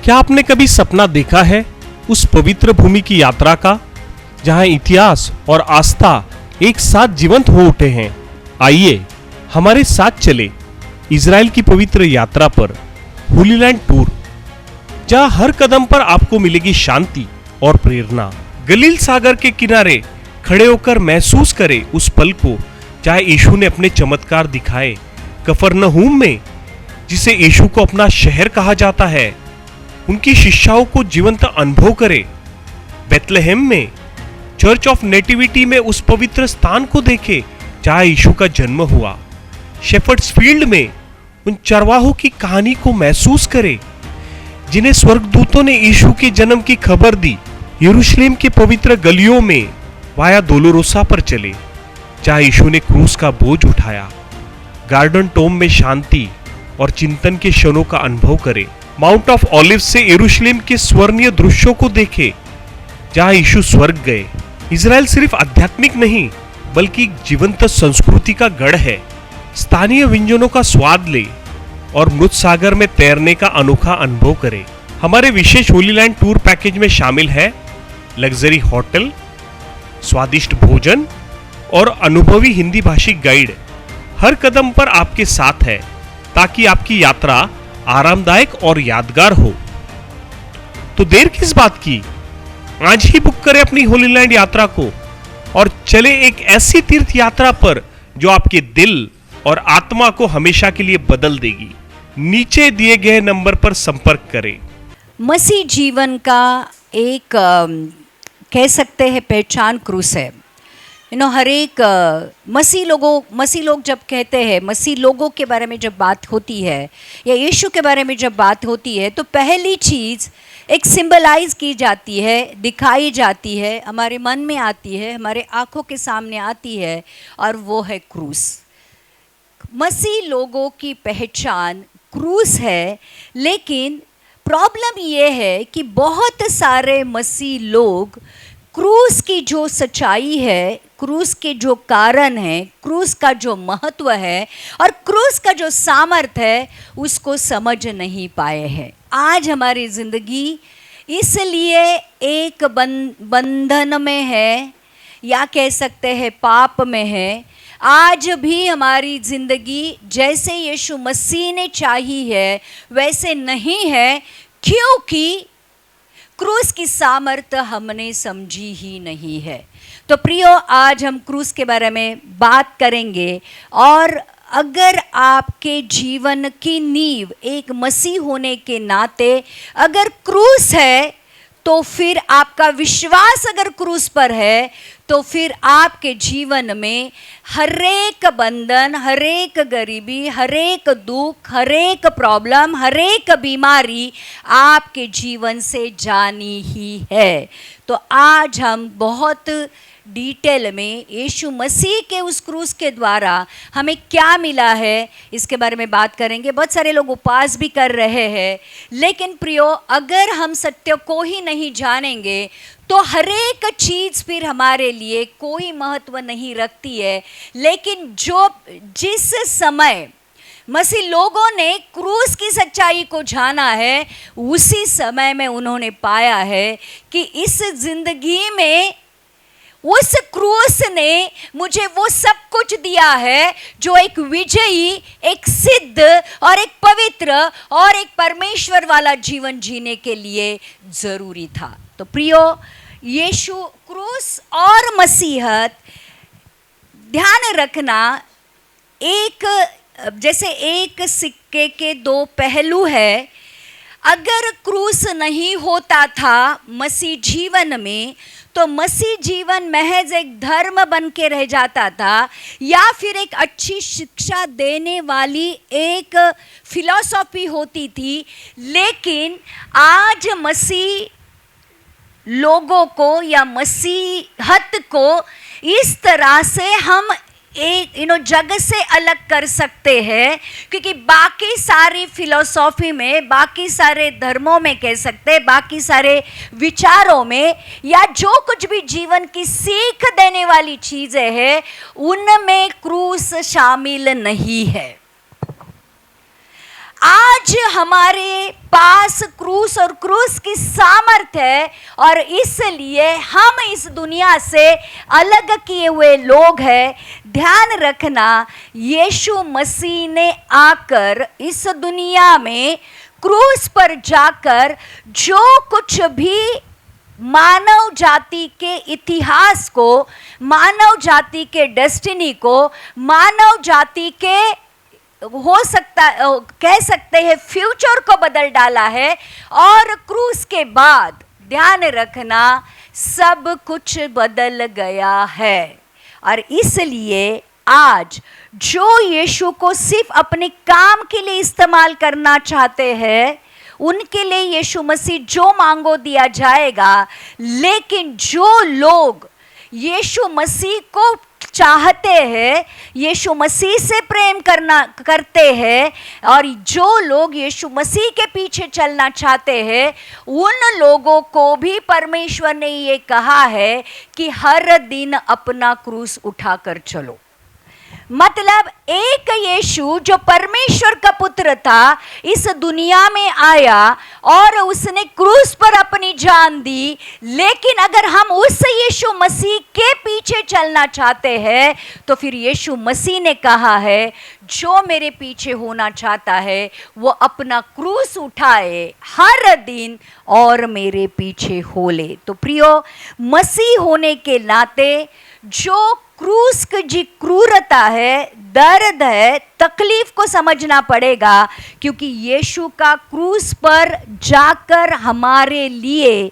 क्या आपने कभी सपना देखा है उस पवित्र भूमि की यात्रा का, जहां इतिहास और आस्था एक साथ जीवंत हो उठे हैं? आइए हमारे साथ चले इजराइल की पवित्र यात्रा पर, होली लैंड टूर, जहां हर कदम पर आपको मिलेगी शांति और प्रेरणा। गलील सागर के किनारे खड़े होकर महसूस करें उस पल को जहां यीशु ने अपने चमत्कार दिखाए। कफरनहूम में, जिसे यीशु को अपना शहर कहा जाता है, उनकी शिक्षाओं को जीवंत अनुभव करें। बेथलेहेम में, चर्च ऑफ नेटिविटी में उस पवित्र स्थान को देखें जहां यीशु का जन्म हुआ। शेफर्ड्स फील्ड में उन चरवाहों की कहानी को महसूस करें जिन्हें स्वर्गदूतों ने यीशु के जन्म की खबर दी। यरूशलेम के पवित्र गलियों में वाया दोलोरोसा पर चले जहां यीशु ने क्रूस का बोझ उठाया। गार्डन टोम में शांति और चिंतन के क्षणों का अनुभव करें। माउंट ऑफ ऑलिव से यरूशलेम के स्वर्णीय दृश्यों को देखें जहां यीशु स्वर्ग गए। इजराइल सिर्फ आध्यात्मिक नहीं बल्कि जीवंत संस्कृति का गढ़ है। स्थानीय व्यंजनों का स्वाद ले और मृत सागर में तैरने का अनोखा अनुभव करें। हमारे विशेष होली लैंड टूर पैकेज में शामिल है लग्जरी होटल, स्वादिष्ट भोजन और अनुभवी हिंदी भाषी गाइड हर कदम पर आपके साथ है ताकि आपकी यात्रा आरामदायक और यादगार हो। तो देर किस बात की, आज ही बुक करें अपनी होली लैंड यात्रा को और चले एक ऐसी तीर्थ यात्रा पर जो आपके दिल और आत्मा को हमेशा के लिए बदल देगी। नीचे दिए गए नंबर पर संपर्क करें। मसीह जीवन का एक कह सकते हैं पहचान क्रूस है। हर एक मसीह लोग जब कहते हैं, मसीह लोगों के बारे में जब बात होती है या यीशु के बारे में जब बात होती है, तो पहली चीज़ एक सिंबलाइज की जाती है, दिखाई जाती है, हमारे मन में आती है, हमारे आंखों के सामने आती है, और वो है क्रूस। मसीह लोगों की पहचान क्रूस है। लेकिन प्रॉब्लम ये है कि बहुत सारे मसीह लोग क्रूस की जो सच्चाई है, क्रूस के जो कारण है, क्रूस का जो महत्व है और क्रूस का जो सामर्थ्य है, उसको समझ नहीं पाए हैं। आज हमारी ज़िंदगी इसलिए एक बंधन में है, या कह सकते हैं पाप में है। आज भी हमारी ज़िंदगी जैसे यीशु मसीह ने चाही है वैसे नहीं है, क्योंकि क्रूस की सामर्थ्य हमने समझी ही नहीं है। तो प्रियो, आज हम क्रूस के बारे में बात करेंगे। और अगर आपके जीवन की नींव एक मसीह होने के नाते अगर क्रूस है, तो फिर आपका विश्वास अगर क्रूस पर है, तो फिर आपके जीवन में हरेक बंधन, हरेक गरीबी, हरेक दुख, हरेक प्रॉब्लम, हरेक बीमारी आपके जीवन से जानी ही है। तो आज हम बहुत डिटेल में यीशु मसीह के उस क्रूस के द्वारा हमें क्या मिला है इसके बारे में बात करेंगे। बहुत सारे लोग उपवास भी कर रहे हैं, लेकिन प्रियो, अगर हम सत्य को ही नहीं जानेंगे तो हरेक चीज़ फिर हमारे लिए कोई महत्व नहीं रखती है। लेकिन जिस समय मसीह लोगों ने क्रूस की सच्चाई को जाना है, उसी समय में उन्होंने पाया है कि इस जिंदगी में उस क्रूस ने मुझे वो सब कुछ दिया है जो एक विजयी, एक सिद्ध और एक पवित्र और एक परमेश्वर वाला जीवन जीने के लिए जरूरी था। तो प्रियो, यीशु क्रूस और मसीहत, ध्यान रखना, जैसे एक सिक्के के दो पहलू है। अगर क्रूस नहीं होता था मसीह जीवन में, तो मसीह जीवन महज एक धर्म बन के रह जाता था, या फिर एक अच्छी शिक्षा देने वाली एक फिलॉसफी होती थी। लेकिन आज मसीह लोगों को या मसीहत को इस तरह से हम एक जग से अलग कर सकते हैं, क्योंकि बाकी सारी फिलॉसफी में, बाकी सारे धर्मों में, कह सकते हैं बाकी सारे विचारों में, या जो कुछ भी जीवन की सीख देने वाली चीजें हैं, उनमें क्रूस शामिल नहीं है। आज हमारे पास क्रूस और क्रूस की सामर्थ्य है और इसलिए हम इस दुनिया से अलग किए हुए लोग हैं। ध्यान रखना, यीशु मसीह ने आकर इस दुनिया में क्रूस पर जाकर जो कुछ भी मानव जाति के इतिहास को, मानव जाति के डेस्टिनी को, मानव जाति के हो सकता कह सकते हैं फ्यूचर को बदल डाला है। और क्रूस के बाद ध्यान रखना सब कुछ बदल गया है। और इसलिए आज जो यीशु को सिर्फ अपने काम के लिए इस्तेमाल करना चाहते हैं, उनके लिए यीशु मसीह जो मांगो दिया जाएगा। लेकिन जो लोग यीशु मसीह को चाहते हैं, यीशु मसीह से प्रेम करते हैं और जो लोग यीशु मसीह के पीछे चलना चाहते हैं, उन लोगों को भी परमेश्वर ने ये कहा है कि हर दिन अपना क्रूस उठाकर चलो। मतलब एक यीशु जो परमेश्वर का पुत्र था, इस दुनिया में आया और उसने क्रूस पर अपनी जान दी। लेकिन अगर हम उस यीशु मसीह के पीछे चलना चाहते हैं तो फिर यीशु मसीह ने कहा है, जो मेरे पीछे होना चाहता है वो अपना क्रूस उठाए हर दिन और मेरे पीछे हो ले। तो प्रियो, मसीह होने के नाते जो क्रूस की जी क्रूरता है, दर्द है, तकलीफ को समझना पड़ेगा, क्योंकि यीशु का क्रूस पर जाकर हमारे लिए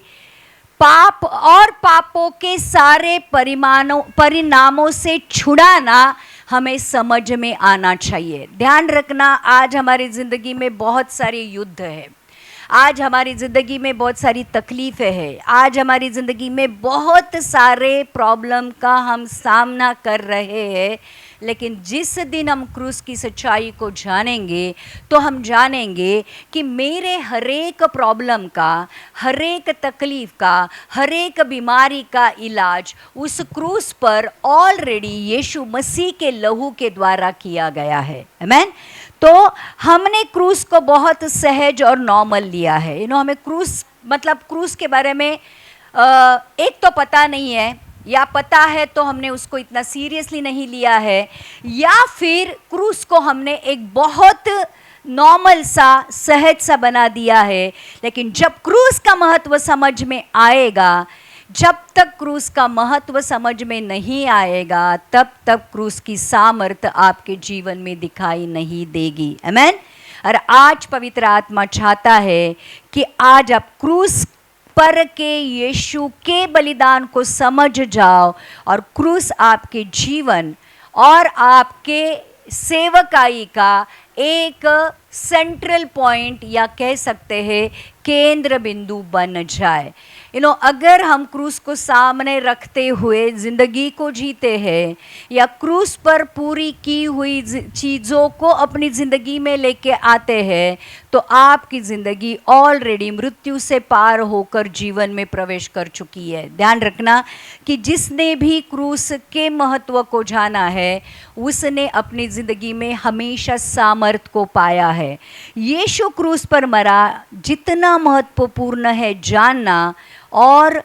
पाप और पापों के सारे परिणामों से छुड़ाना हमें समझ में आना चाहिए। ध्यान रखना, आज हमारी जिंदगी में बहुत सारे युद्ध है, आज हमारी ज़िंदगी में बहुत सारी तकलीफ़ें हैं, आज हमारी ज़िंदगी में बहुत सारे प्रॉब्लम का हम सामना कर रहे हैं। लेकिन जिस दिन हम क्रूस की सच्चाई को जानेंगे तो हम जानेंगे कि मेरे हर एक प्रॉब्लम का, हर एक तकलीफ़ का, हर एक बीमारी का इलाज उस क्रूस पर ऑलरेडी यीशु मसीह के लहू के द्वारा किया गया है। आमीन। तो हमने क्रूस को बहुत सहज और नॉर्मल लिया है। हमें क्रूस मतलब क्रूस के बारे में एक तो पता नहीं है, या पता है तो हमने उसको इतना सीरियसली नहीं लिया है, या फिर क्रूस को हमने एक बहुत नॉर्मल सा, सहज सा बना दिया है। लेकिन जब क्रूस का महत्व समझ में आएगा, जब तक क्रूस का महत्व समझ में नहीं आएगा, तब तक क्रूस की सामर्थ्य आपके जीवन में दिखाई नहीं देगी। आमीन। और आज पवित्र आत्मा चाहता है कि आज आप क्रूस पर के यीशु के बलिदान को समझ जाओ और क्रूस आपके जीवन और आपके सेवकाई का एक सेंट्रल पॉइंट, या कह सकते हैं केंद्र बिंदु बन जाए। अगर हम क्रूस को सामने रखते हुए ज़िंदगी को जीते हैं, या क्रूस पर पूरी की हुई चीज़ों को अपनी ज़िंदगी में लेके आते हैं, तो आपकी ज़िंदगी ऑलरेडी मृत्यु से पार होकर जीवन में प्रवेश कर चुकी है। ध्यान रखना कि जिसने भी क्रूस के महत्व को जाना है, उसने अपनी ज़िंदगी में हमेशा सामर्थ को पाया है। यीशु क्रूस पर मरा जितना महत्वपूर्ण है जानना। और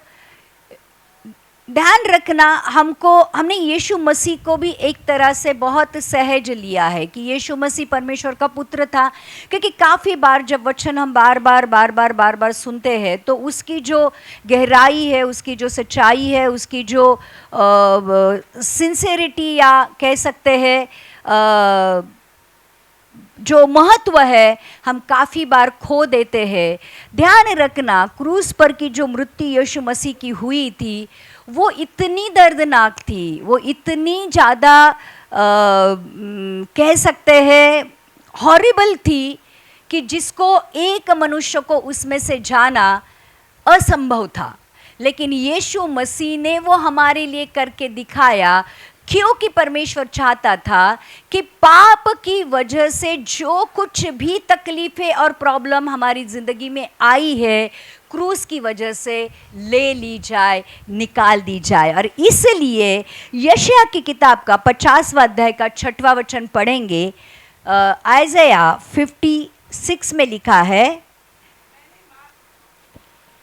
ध्यान रखना, हमने यीशु मसीह को भी एक तरह से बहुत सहज लिया है कि यीशु मसीह परमेश्वर का पुत्र था, क्योंकि काफ़ी बार जब वचन हम बार बार सुनते हैं तो उसकी जो गहराई है, उसकी जो सच्चाई है, उसकी जो सिंसेरिटी, या कह सकते हैं जो महत्व है, हम काफ़ी बार खो देते हैं। ध्यान रखना, क्रूस पर की जो मृत्यु यीशु मसीह की हुई थी, वो इतनी दर्दनाक थी, वो इतनी ज़्यादा कह सकते हैं हॉरिबल थी, कि जिसको एक मनुष्य को उसमें से जाना असंभव था। लेकिन यीशु मसीह ने वो हमारे लिए करके दिखाया, क्योंकि परमेश्वर चाहता था कि पाप की वजह से जो कुछ भी तकलीफ़ें और प्रॉब्लम हमारी ज़िंदगी में आई है, क्रूस की वजह से ले ली जाए, निकाल दी जाए। और इसलिए यशायाह की किताब का 50वां अध्याय का 6वां वचन पढ़ेंगे। आइज़ाया 6 में लिखा है,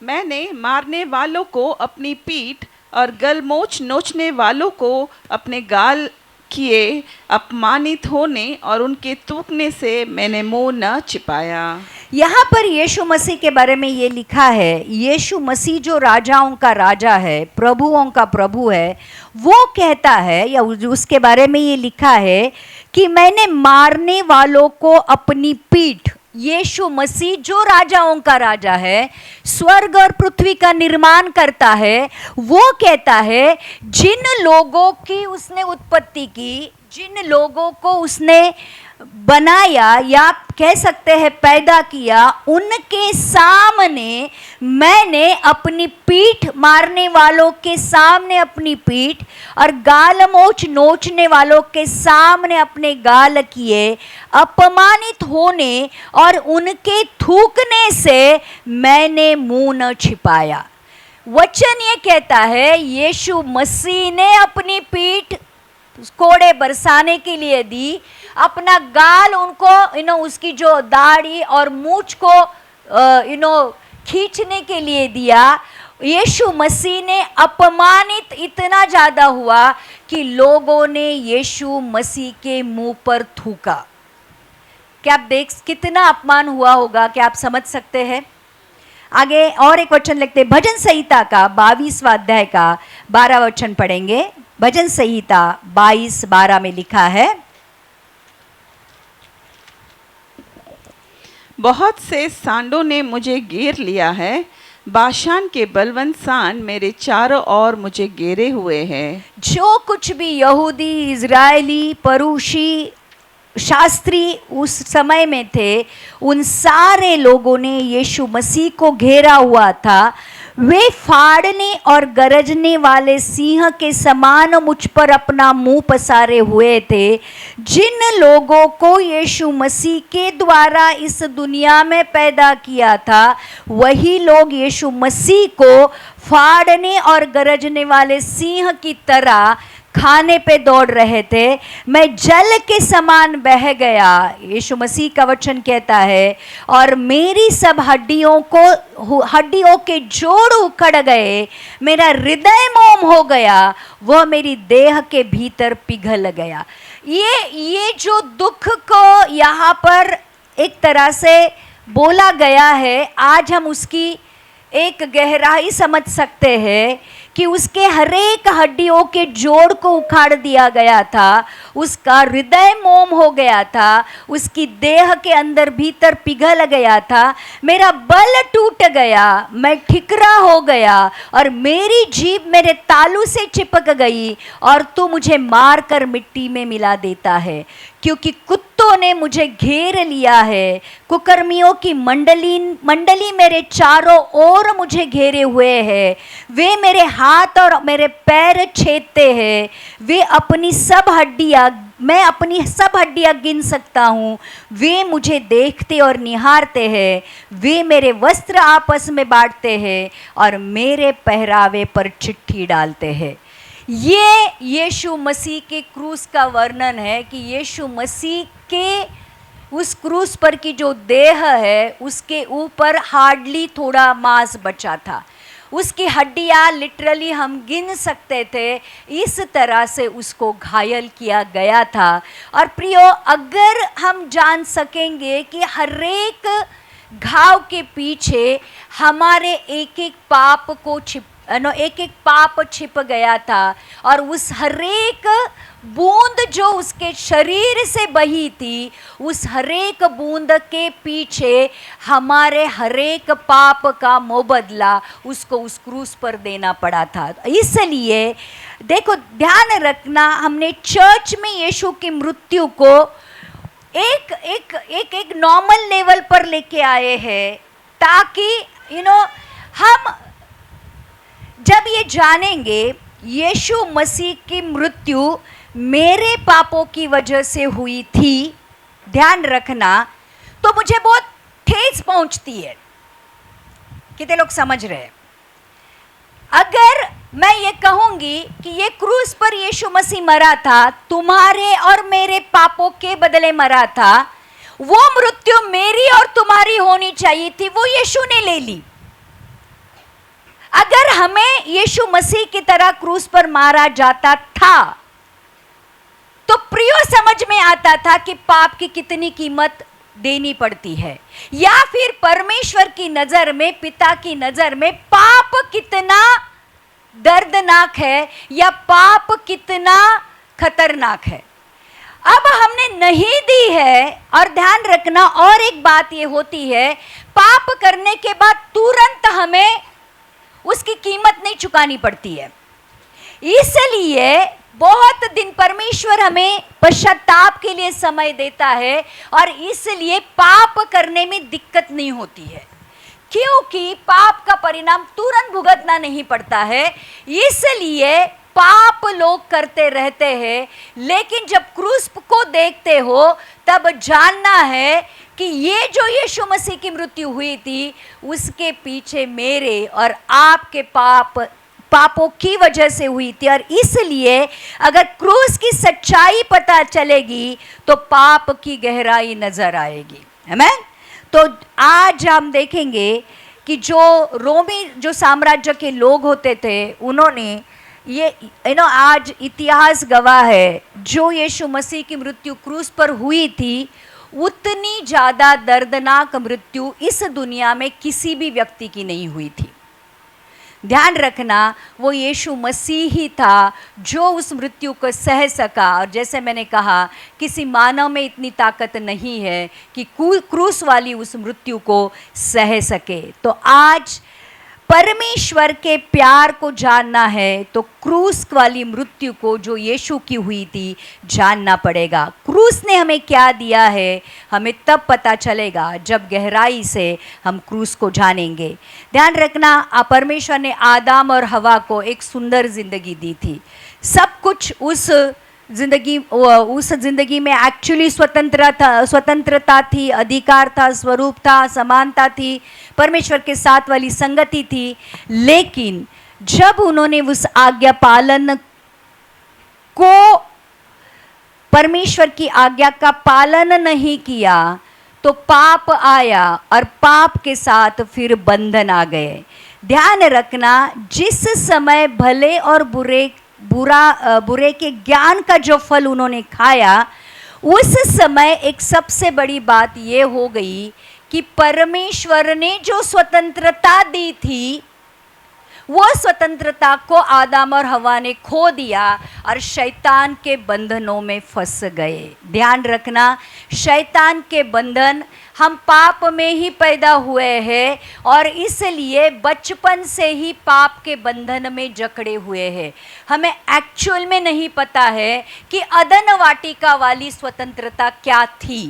मैंने मारने वालों को अपनी पीठ और गलमोच नोचने वालों को अपने गाल किए, अपमानित होने और उनके थूकने से मैंने मुंह न छिपाया। यहाँ पर यीशु मसीह के बारे में ये लिखा है, यीशु मसीह जो राजाओं का राजा है, प्रभुओं का प्रभु है, वो कहता है, या उसके बारे में ये लिखा है कि मैंने मारने वालों को अपनी पीठ, यीशु मसीह जो राजाओं का राजा है, स्वर्ग और पृथ्वी का निर्माण करता है, वो कहता है जिन लोगों की उसने उत्पत्ति की, जिन लोगों को उसने बनाया या कह सकते हैं पैदा किया, उनके सामने मैंने अपनी पीठ, मारने वालों के सामने अपनी पीठ और गाल मोच नोचने वालों के सामने अपने गाल किए, अपमानित होने और उनके थूकने से मैंने मुंह न छिपाया। वचन ये कहता है यीशु मसीह ने अपनी पीठ कोड़े बरसाने के लिए दी, अपना गाल उनको उसकी जो दाढ़ी और मूछ को खींचने के लिए दिया। यीशु मसीह ने अपमानित इतना ज्यादा हुआ कि लोगों ने यीशु मसीह के मुंह पर थूका। क्या आप कितना अपमान हुआ होगा, क्या आप समझ सकते हैं? आगे और एक वचन लिखते, भजन संहिता का 22वां अध्याय का 12 वचन पढ़ेंगे। भजन संहिता 22:12 में लिखा है, बहुत से सांडों ने मुझे घेर लिया है, बाशान के बलवंत सांड मेरे चारों ओर मुझे घेरे हुए हैं। जो कुछ भी यहूदी, इजरायली, परूशी, शास्त्री उस समय में थे, उन सारे लोगों ने यीशु मसीह को घेरा हुआ था। वे फाड़ने और गरजने वाले सिंह के समान मुझ पर अपना मुंह पसारे हुए थे। जिन लोगों को यीशु मसीह के द्वारा इस दुनिया में पैदा किया था, वही लोग यीशु मसीह को फाड़ने और गरजने वाले सिंह की तरह खाने पे दौड़ रहे थे। मैं जल के समान बह गया, यीशु मसीह का वचन कहता है, और मेरी सब हड्डियों के जोड़ उखड़ गए, मेरा हृदय मोम हो गया, वह मेरी देह के भीतर पिघल गया। ये जो दुख को यहाँ पर एक तरह से बोला गया है, आज हम उसकी एक गहराई समझ सकते हैं कि उसके हरेक हड्डियों के जोड़ को उखाड़ दिया गया था, उसका हृदय मोम हो गया था, उसकी देह के अंदर भीतर पिघल गया था, मेरा बल टूट गया, मैं ठिकरा हो गया और मेरी जीभ मेरे तालू से चिपक गई और तू मुझे मार कर मिट्टी में मिला देता है, क्योंकि कुत्तों ने मुझे घेर लिया है। कुकर्मियों की मंडली मेरे चारों ओर मुझे घेरे हुए है। वे मेरे हाथ और मेरे पैर छेदते हैं। वे अपनी सब हड्डियां, मैं अपनी सब हड्डियां गिन सकता हूँ। वे मुझे देखते और निहारते हैं। वे मेरे वस्त्र आपस में बांटते हैं और मेरे पहरावे पर चिट्ठी डालते हैं। ये यीशु मसीह के क्रूस का वर्णन है कि यीशु मसीह के उस क्रूस पर की जो देह है, उसके ऊपर हार्डली थोड़ा मांस बचा था। उसकी हड्डियां लिटरली हम गिन सकते थे, इस तरह से उसको घायल किया गया था। और प्रियो, अगर हम जान सकेंगे कि हर एक घाव के पीछे हमारे एक एक पाप छिप गया था, और उस हरेक बूंद जो उसके शरीर से बही थी, उस हरेक बूंद के पीछे हमारे हरेक पाप का मुबदला उसको उस क्रूस पर देना पड़ा था। इसलिए देखो, ध्यान रखना, हमने चर्च में यीशु की मृत्यु को एक नॉर्मल लेवल पर लेके आए हैं, ताकि हम जब ये जानेंगे यीशु मसीह की मृत्यु मेरे पापों की वजह से हुई थी, ध्यान रखना, तो मुझे बहुत ठेस पहुंचती है। कितने लोग समझ रहे हैं? अगर मैं ये कहूंगी कि ये क्रूस पर यीशु मसीह मरा था, तुम्हारे और मेरे पापों के बदले मरा था, वो मृत्यु मेरी और तुम्हारी होनी चाहिए थी, वो यीशु ने ले ली। अगर हमें यीशु मसीह की तरह क्रूस पर मारा जाता था तो प्रियो समझ में आता था कि पाप की कितनी कीमत देनी पड़ती है, या फिर परमेश्वर की नजर में, पिता की नजर में पाप कितना दर्दनाक है या पाप कितना खतरनाक है। अब हमने नहीं दी है। और ध्यान रखना, और एक बात ये होती है, पाप करने के बाद तुरंत हमें उसकी कीमत नहीं चुकानी पड़ती है। इसलिए बहुत दिन परमेश्वर हमें पश्चाताप के लिए समय देता है और इसलिए पाप करने में दिक्कत नहीं होती है, क्योंकि पाप का परिणाम तुरंत भुगतना नहीं पड़ता है। इसलिए पाप लोग करते रहते हैं, लेकिन जब क्रूस को देखते हो तब जानना है कि ये जो यीशु मसीह की मृत्यु हुई थी उसके पीछे मेरे और आपके पापों की वजह से हुई थी। और इसलिए अगर क्रूस की सच्चाई पता चलेगी तो पाप की गहराई नजर आएगी। आमीन। तो आज हम देखेंगे कि जो साम्राज्य के लोग होते थे, उन्होंने ये आज इतिहास गवाह है, जो यीशु मसीह की मृत्यु क्रूस पर हुई थी उतनी ज़्यादा दर्दनाक मृत्यु इस दुनिया में किसी भी व्यक्ति की नहीं हुई थी। ध्यान रखना, वो यीशु मसीह ही था जो उस मृत्यु को सह सका। और जैसे मैंने कहा, किसी मानव में इतनी ताकत नहीं है कि क्रूस वाली उस मृत्यु को सह सके। तो आज परमेश्वर के प्यार को जानना है तो क्रूस वाली मृत्यु को जो यीशु की हुई थी जानना पड़ेगा। क्रूस ने हमें क्या दिया है हमें तब पता चलेगा जब गहराई से हम क्रूस को जानेंगे। ध्यान रखना, परमेश्वर ने आदम और हवा को एक सुंदर जिंदगी दी थी। सब कुछ उस जिंदगी में एक्चुअली स्वतंत्रता थी, अधिकार था, स्वरूप था, समानता थी, परमेश्वर के साथ वाली संगति थी। लेकिन जब उन्होंने उस आज्ञा पालन को, परमेश्वर की आज्ञा का पालन नहीं किया तो पाप आया और पाप के साथ फिर बंधन आ गए। ध्यान रखना, जिस समय भले और बुरे के ज्ञान का जो फल उन्होंने खाया, उस समय एक सबसे बड़ी बात ये हो गई कि परमेश्वर ने जो स्वतंत्रता दी थी वो स्वतंत्रता को आदम और हवा ने खो दिया और शैतान के बंधनों में फंस गए। ध्यान रखना, शैतान के बंधन, हम पाप में ही पैदा हुए हैं और इसलिए बचपन से ही पाप के बंधन में जकड़े हुए हैं। हमें एक्चुअल में नहीं पता है कि अदन वाटिका वाली स्वतंत्रता क्या थी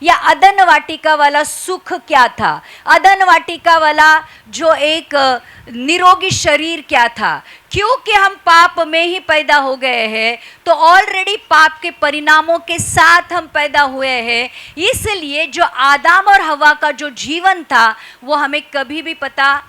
या अदन वाटिका वाला सुख क्या था, अदन वाटिका वाला जो एक निरोगी शरीर क्या था। क्योंकि हम पाप में ही पैदा हो गए हैं तो ऑलरेडी पाप के परिणामों के साथ हम पैदा हुए हैं। इसलिए जो आदम और हवा का जो जीवन था वो हमें कभी भी पता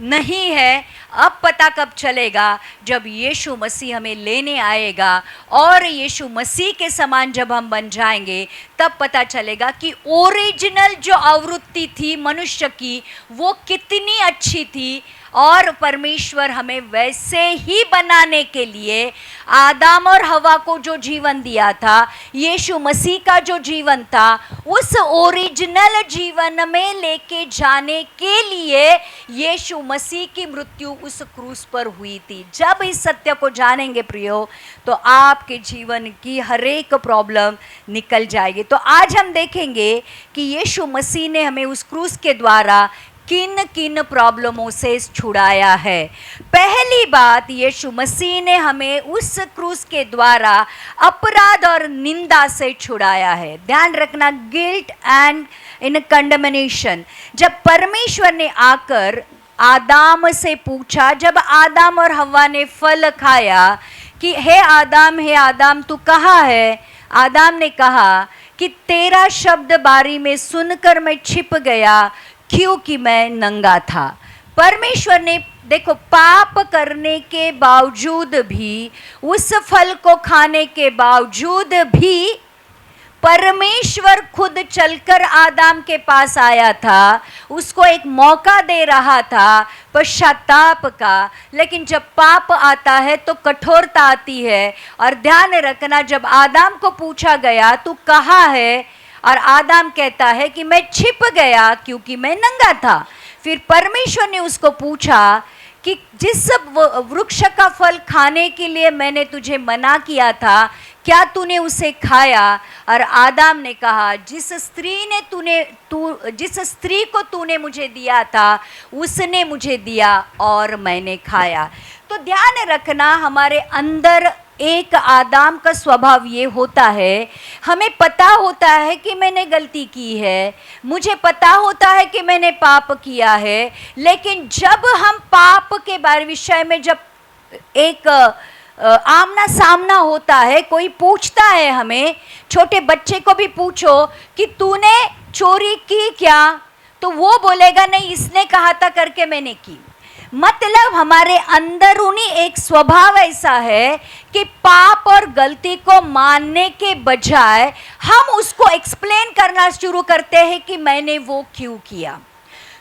नहीं है। अब पता कब चलेगा? जब यीशु मसीह हमें लेने आएगा और यीशु मसीह के समान जब हम बन जाएंगे तब पता चलेगा कि ओरिजिनल जो आवृत्ति थी मनुष्य की वो कितनी अच्छी थी। और परमेश्वर हमें वैसे ही बनाने के लिए आदम और हवा को जो जीवन दिया था, यीशु मसीह का जो जीवन था, उस ओरिजिनल जीवन में लेके जाने के लिए यीशु मसीह की मृत्यु उस क्रूस पर हुई थी। जब इस सत्य को जानेंगे प्रियो तो आपके जीवन की हर एक प्रॉब्लम निकल जाएगी। तो आज हम देखेंगे कि यीशु मसीह ने हमें उस क्रूस के द्वारा किन किन प्रॉब्लमों से छुड़ाया है। पहली बात, यीशु मसीह ने हमें उस क्रूस के द्वारा अपराध और निंदा से छुड़ाया है। ध्यान रखना, गिल्ट एंड इन कंडमनेशन। जब परमेश्वर ने आकर आदम से पूछा, जब आदम और हवा ने फल खाया कि हे आदम तू कहाँ है? आदम ने कहा कि तेरा शब्द बारी में सुनकर मैं छिप गया क्योंकि मैं नंगा था। परमेश्वर ने देखो, पाप करने के बावजूद भी, उस फल को खाने के बावजूद भी परमेश्वर खुद चलकर आदम के पास आया था, उसको एक मौका दे रहा था पश्चाताप का। लेकिन जब पाप आता है तो कठोरता आती है। और ध्यान रखना, जब आदम को पूछा गया तू कहाँ है, और आदम कहता है कि मैं छिप गया क्योंकि मैं नंगा था। फिर परमेश्वर ने उसको पूछा कि जिस वृक्ष का फल खाने के लिए मैंने तुझे मना किया था, क्या तूने उसे खाया? और आदम ने कहा, जिस स्त्री को तूने मुझे दिया था उसने मुझे दिया और मैंने खाया। तो ध्यान रखना, हमारे अंदर एक आदम का स्वभाव ये होता है, हमें पता होता है कि मैंने गलती की है, मुझे पता होता है कि मैंने पाप किया है, लेकिन जब हम पाप के बारे विषय में जब एक आमना सामना होता है, कोई पूछता है हमें, छोटे बच्चे को भी पूछो कि तूने चोरी की क्या, तो वो बोलेगा नहीं, इसने कहा था करके मैंने की। मतलब हमारे अंदरूनी एक स्वभाव ऐसा है कि पाप और गलती को मानने के बजाय हम उसको एक्सप्लेन करना शुरू करते हैं कि मैंने वो क्यों किया।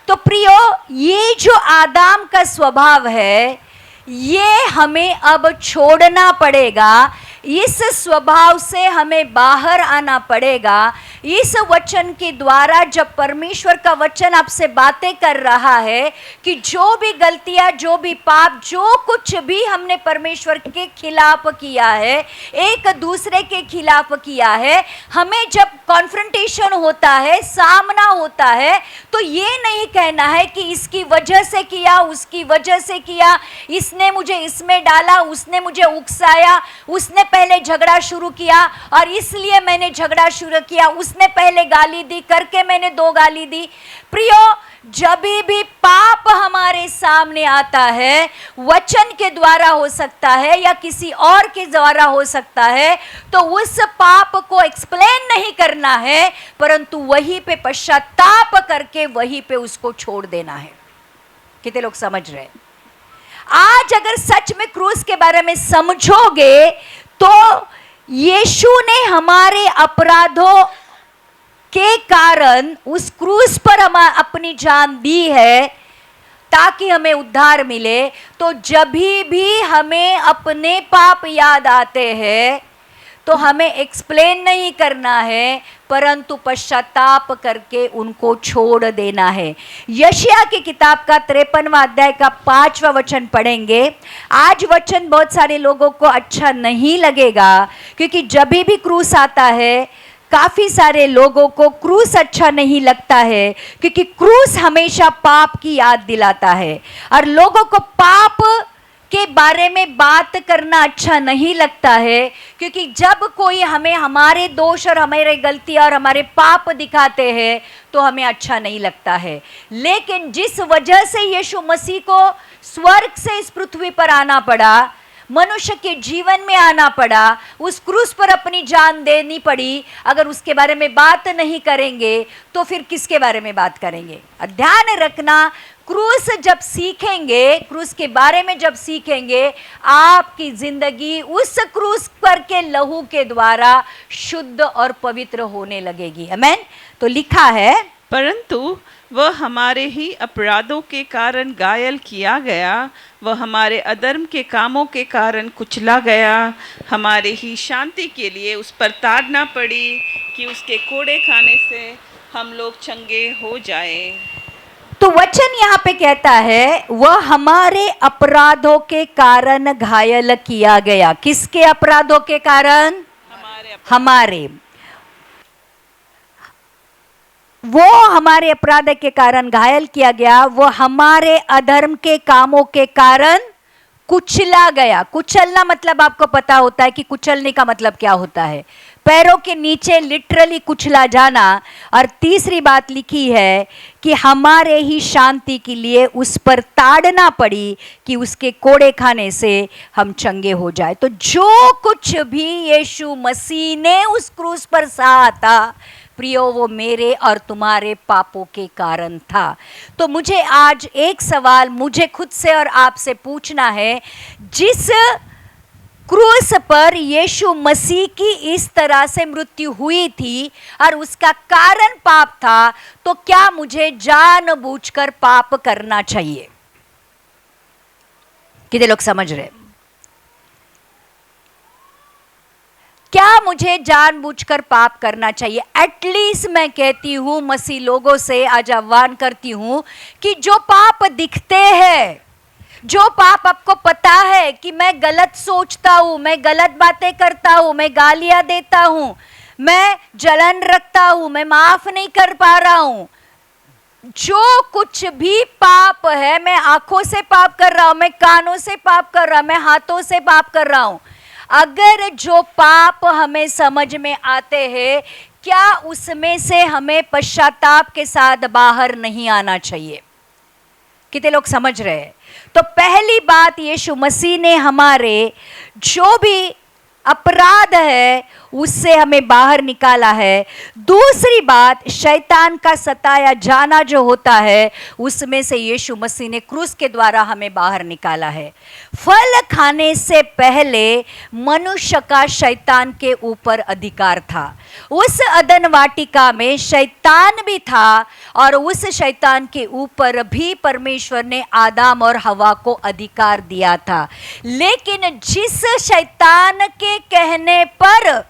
तो प्रियो, ये जो आदम का स्वभाव है, ये हमें अब छोड़ना पड़ेगा। इस स्वभाव से हमें बाहर आना पड़ेगा। इस वचन के द्वारा जब परमेश्वर का वचन आपसे बातें कर रहा है कि जो भी गलतियां, जो भी पाप, जो कुछ भी हमने परमेश्वर के खिलाफ किया है, एक दूसरे के खिलाफ किया है, हमें जब कॉन्फ्रंटेशन होता है, सामना होता है, तो ये नहीं कहना है कि इसकी वजह से किया, उसकी वजह से किया, इसने मुझे इसमें डाला, उसने मुझे उकसाया, उसने पहले झगड़ा शुरू किया और इसलिए मैंने झगड़ा शुरू किया, उसने पहले गाली दी करके मैंने 2 गाली दी। प्रियो, जब भी पाप हमारे सामने आता है, वचन के द्वारा हो सकता है या किसी और के द्वारा हो सकता है, तो उस पाप को एक्सप्लेन नहीं करना है, परंतु वहीं पे पश्चाताप करके वहीं पे उसको छोड़ देना है। कितने लोग समझ रहे हैं? आज अगर सच में क्रूस के बारे में समझोगे तो यीशु ने हमारे अपराधों के कारण उस क्रूस पर अपनी जान दी है ताकि हमें उद्धार मिले। तो जब भी हमें अपने पाप याद आते हैं तो हमें एक्सप्लेन नहीं करना है, परंतु पश्चाताप करके उनको छोड़ देना है। यशायाह की किताब का 53वां अध्याय का 5वां वचन पढ़ेंगे। आज वचन बहुत सारे लोगों को अच्छा नहीं लगेगा, क्योंकि जब भी क्रूस आता है, काफी सारे लोगों को क्रूस अच्छा नहीं लगता है, क्योंकि क्रूस हमेशा पाप की याद दिलाता है और लोगों को पाप के बारे में बात करना अच्छा नहीं लगता है, क्योंकि जब कोई हमें हमारे दोष और हमारे गलती और हमारे पाप दिखाते हैं तो हमें अच्छा नहीं लगता है। लेकिन जिस वजह से यीशु मसीह को स्वर्ग से इस पृथ्वी पर आना पड़ा, मनुष्य के जीवन में आना पड़ा, उस क्रूस पर अपनी जान देनी पड़ी, अगर उसके बारे में बात नहीं करेंगे तो फिर किसके बारे में बात करेंगे? ध्यान रखना, क्रूस जब सीखेंगे, क्रूस के बारे में जब सीखेंगे, आपकी जिंदगी उस क्रूस पर के लहू के द्वारा शुद्ध और पवित्र होने लगेगी। आमेन। तो लिखा है, परंतु वह हमारे ही अपराधों के कारण घायल किया गया, वह हमारे अधर्म के कामों के कारण कुचला गया, हमारे ही शांति के लिए उस पर ताड़ना पड़ी कि उसके कोड़े खाने से हम लोग चंगे हो जाएं। तो वचन यहाँ पे कहता है वह हमारे अपराधों के कारण घायल किया गया। किसके अपराधों के कारण? हमारे। वो हमारे अपराध के कारण घायल किया गया, वो हमारे अधर्म के कामों के कारण कुचला गया। कुचलना मतलब आपको पता होता है कि कुचलने का मतलब क्या होता है, पैरों के नीचे लिटरली कुचला जाना। और तीसरी बात लिखी है कि हमारे ही शांति के लिए उस पर ताड़ना पड़ी कि उसके कोड़े खाने से हम चंगे हो जाए। तो जो कुछ भी यीशु मसीह ने उस क्रूस पर सहा था, प्रियो, वो मेरे और तुम्हारे पापों के कारण था। तो मुझे आज एक सवाल मुझे खुद से और आपसे पूछना है, जिस क्रूस पर यीशु मसीह की इस तरह से मृत्यु हुई थी और उसका कारण पाप था, तो क्या मुझे जानबूझकर पाप करना चाहिए? कितने लोग समझ रहे? क्या मुझे जानबूझकर पाप करना चाहिए? एटलीस्ट मैं कहती हूं, मसीह लोगों से आज आह्वान करती हूं कि जो पाप दिखते हैं, जो पाप आपको पता है कि मैं गलत सोचता हूं, मैं गलत बातें करता हूं, मैं गालियां देता हूं, मैं जलन रखता हूं, मैं माफ नहीं कर पा रहा हूं, जो कुछ भी पाप है, मैं आंखों से पाप कर रहा हूं, मैं कानों से पाप कर रहा हूं, मैं हाथों से पाप कर रहा हूं, अगर जो पाप हमें समझ में आते हैं, क्या उसमें से हमें पश्चाताप के साथ बाहर नहीं आना चाहिए? कितने लोग समझ रहे हैं? तो पहली बात, यीशु मसीह ने हमारे जो भी अपराध है उससे हमें बाहर निकाला है। दूसरी बात, शैतान का सताया जाना जो होता है उसमें से यीशु मसीह ने क्रूस के द्वारा हमें बाहर निकाला है। फल खाने से पहले मनुष्य का शैतान के ऊपर अधिकार था। उस अदन वाटिका में शैतान भी था और उस शैतान के ऊपर भी परमेश्वर ने आदम और हवा को अधिकार दिया था। लेकिन जिस शैतान के कहने पर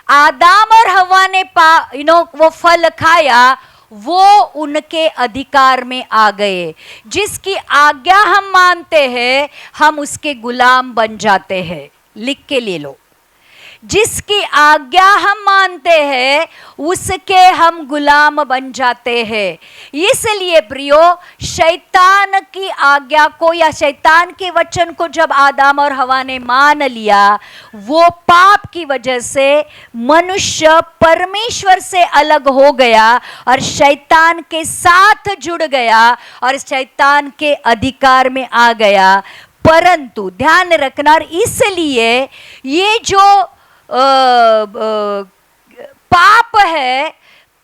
आदम और हवा ने वो फल खाया, वो उनके अधिकार में आ गए। जिसकी आज्ञा हम मानते हैं, हम उसके गुलाम बन जाते हैं। लिख के ले लो, जिसकी आज्ञा हम मानते हैं उसके हम गुलाम बन जाते हैं। इसलिए प्रियो, शैतान की आज्ञा को या शैतान के वचन को जब आदम और हवा ने मान लिया, वो पाप की वजह से मनुष्य परमेश्वर से अलग हो गया और शैतान के साथ जुड़ गया और शैतान के अधिकार में आ गया। परंतु ध्यान रखना, और इसलिए ये जो पाप है,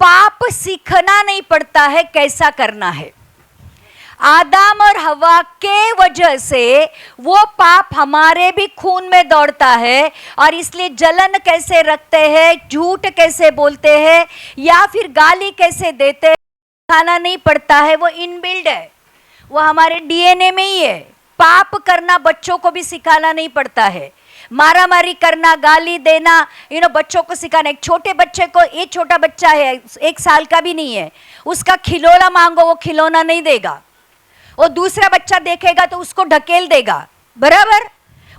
पाप सीखना नहीं पड़ता है कैसा करना है। आदम और हवा के वजह से वो पाप हमारे भी खून में दौड़ता है और इसलिए जलन कैसे रखते हैं, झूठ कैसे बोलते हैं या फिर गाली कैसे देते हैं, खाना नहीं पड़ता है। वो इनबिल्ड है, वो हमारे डीएनए में ही है। पाप करना बच्चों को भी सिखाना नहीं पड़ता है। मारा मारी करना, गाली देना, बच्चों को सिखाना। एक छोटे बच्चे को, एक छोटा बच्चा है, 1 साल का भी नहीं है, उसका खिलौना मांगो, वो खिलौना नहीं देगा। वो दूसरा बच्चा देखेगा तो उसको ढकेल देगा, बराबर?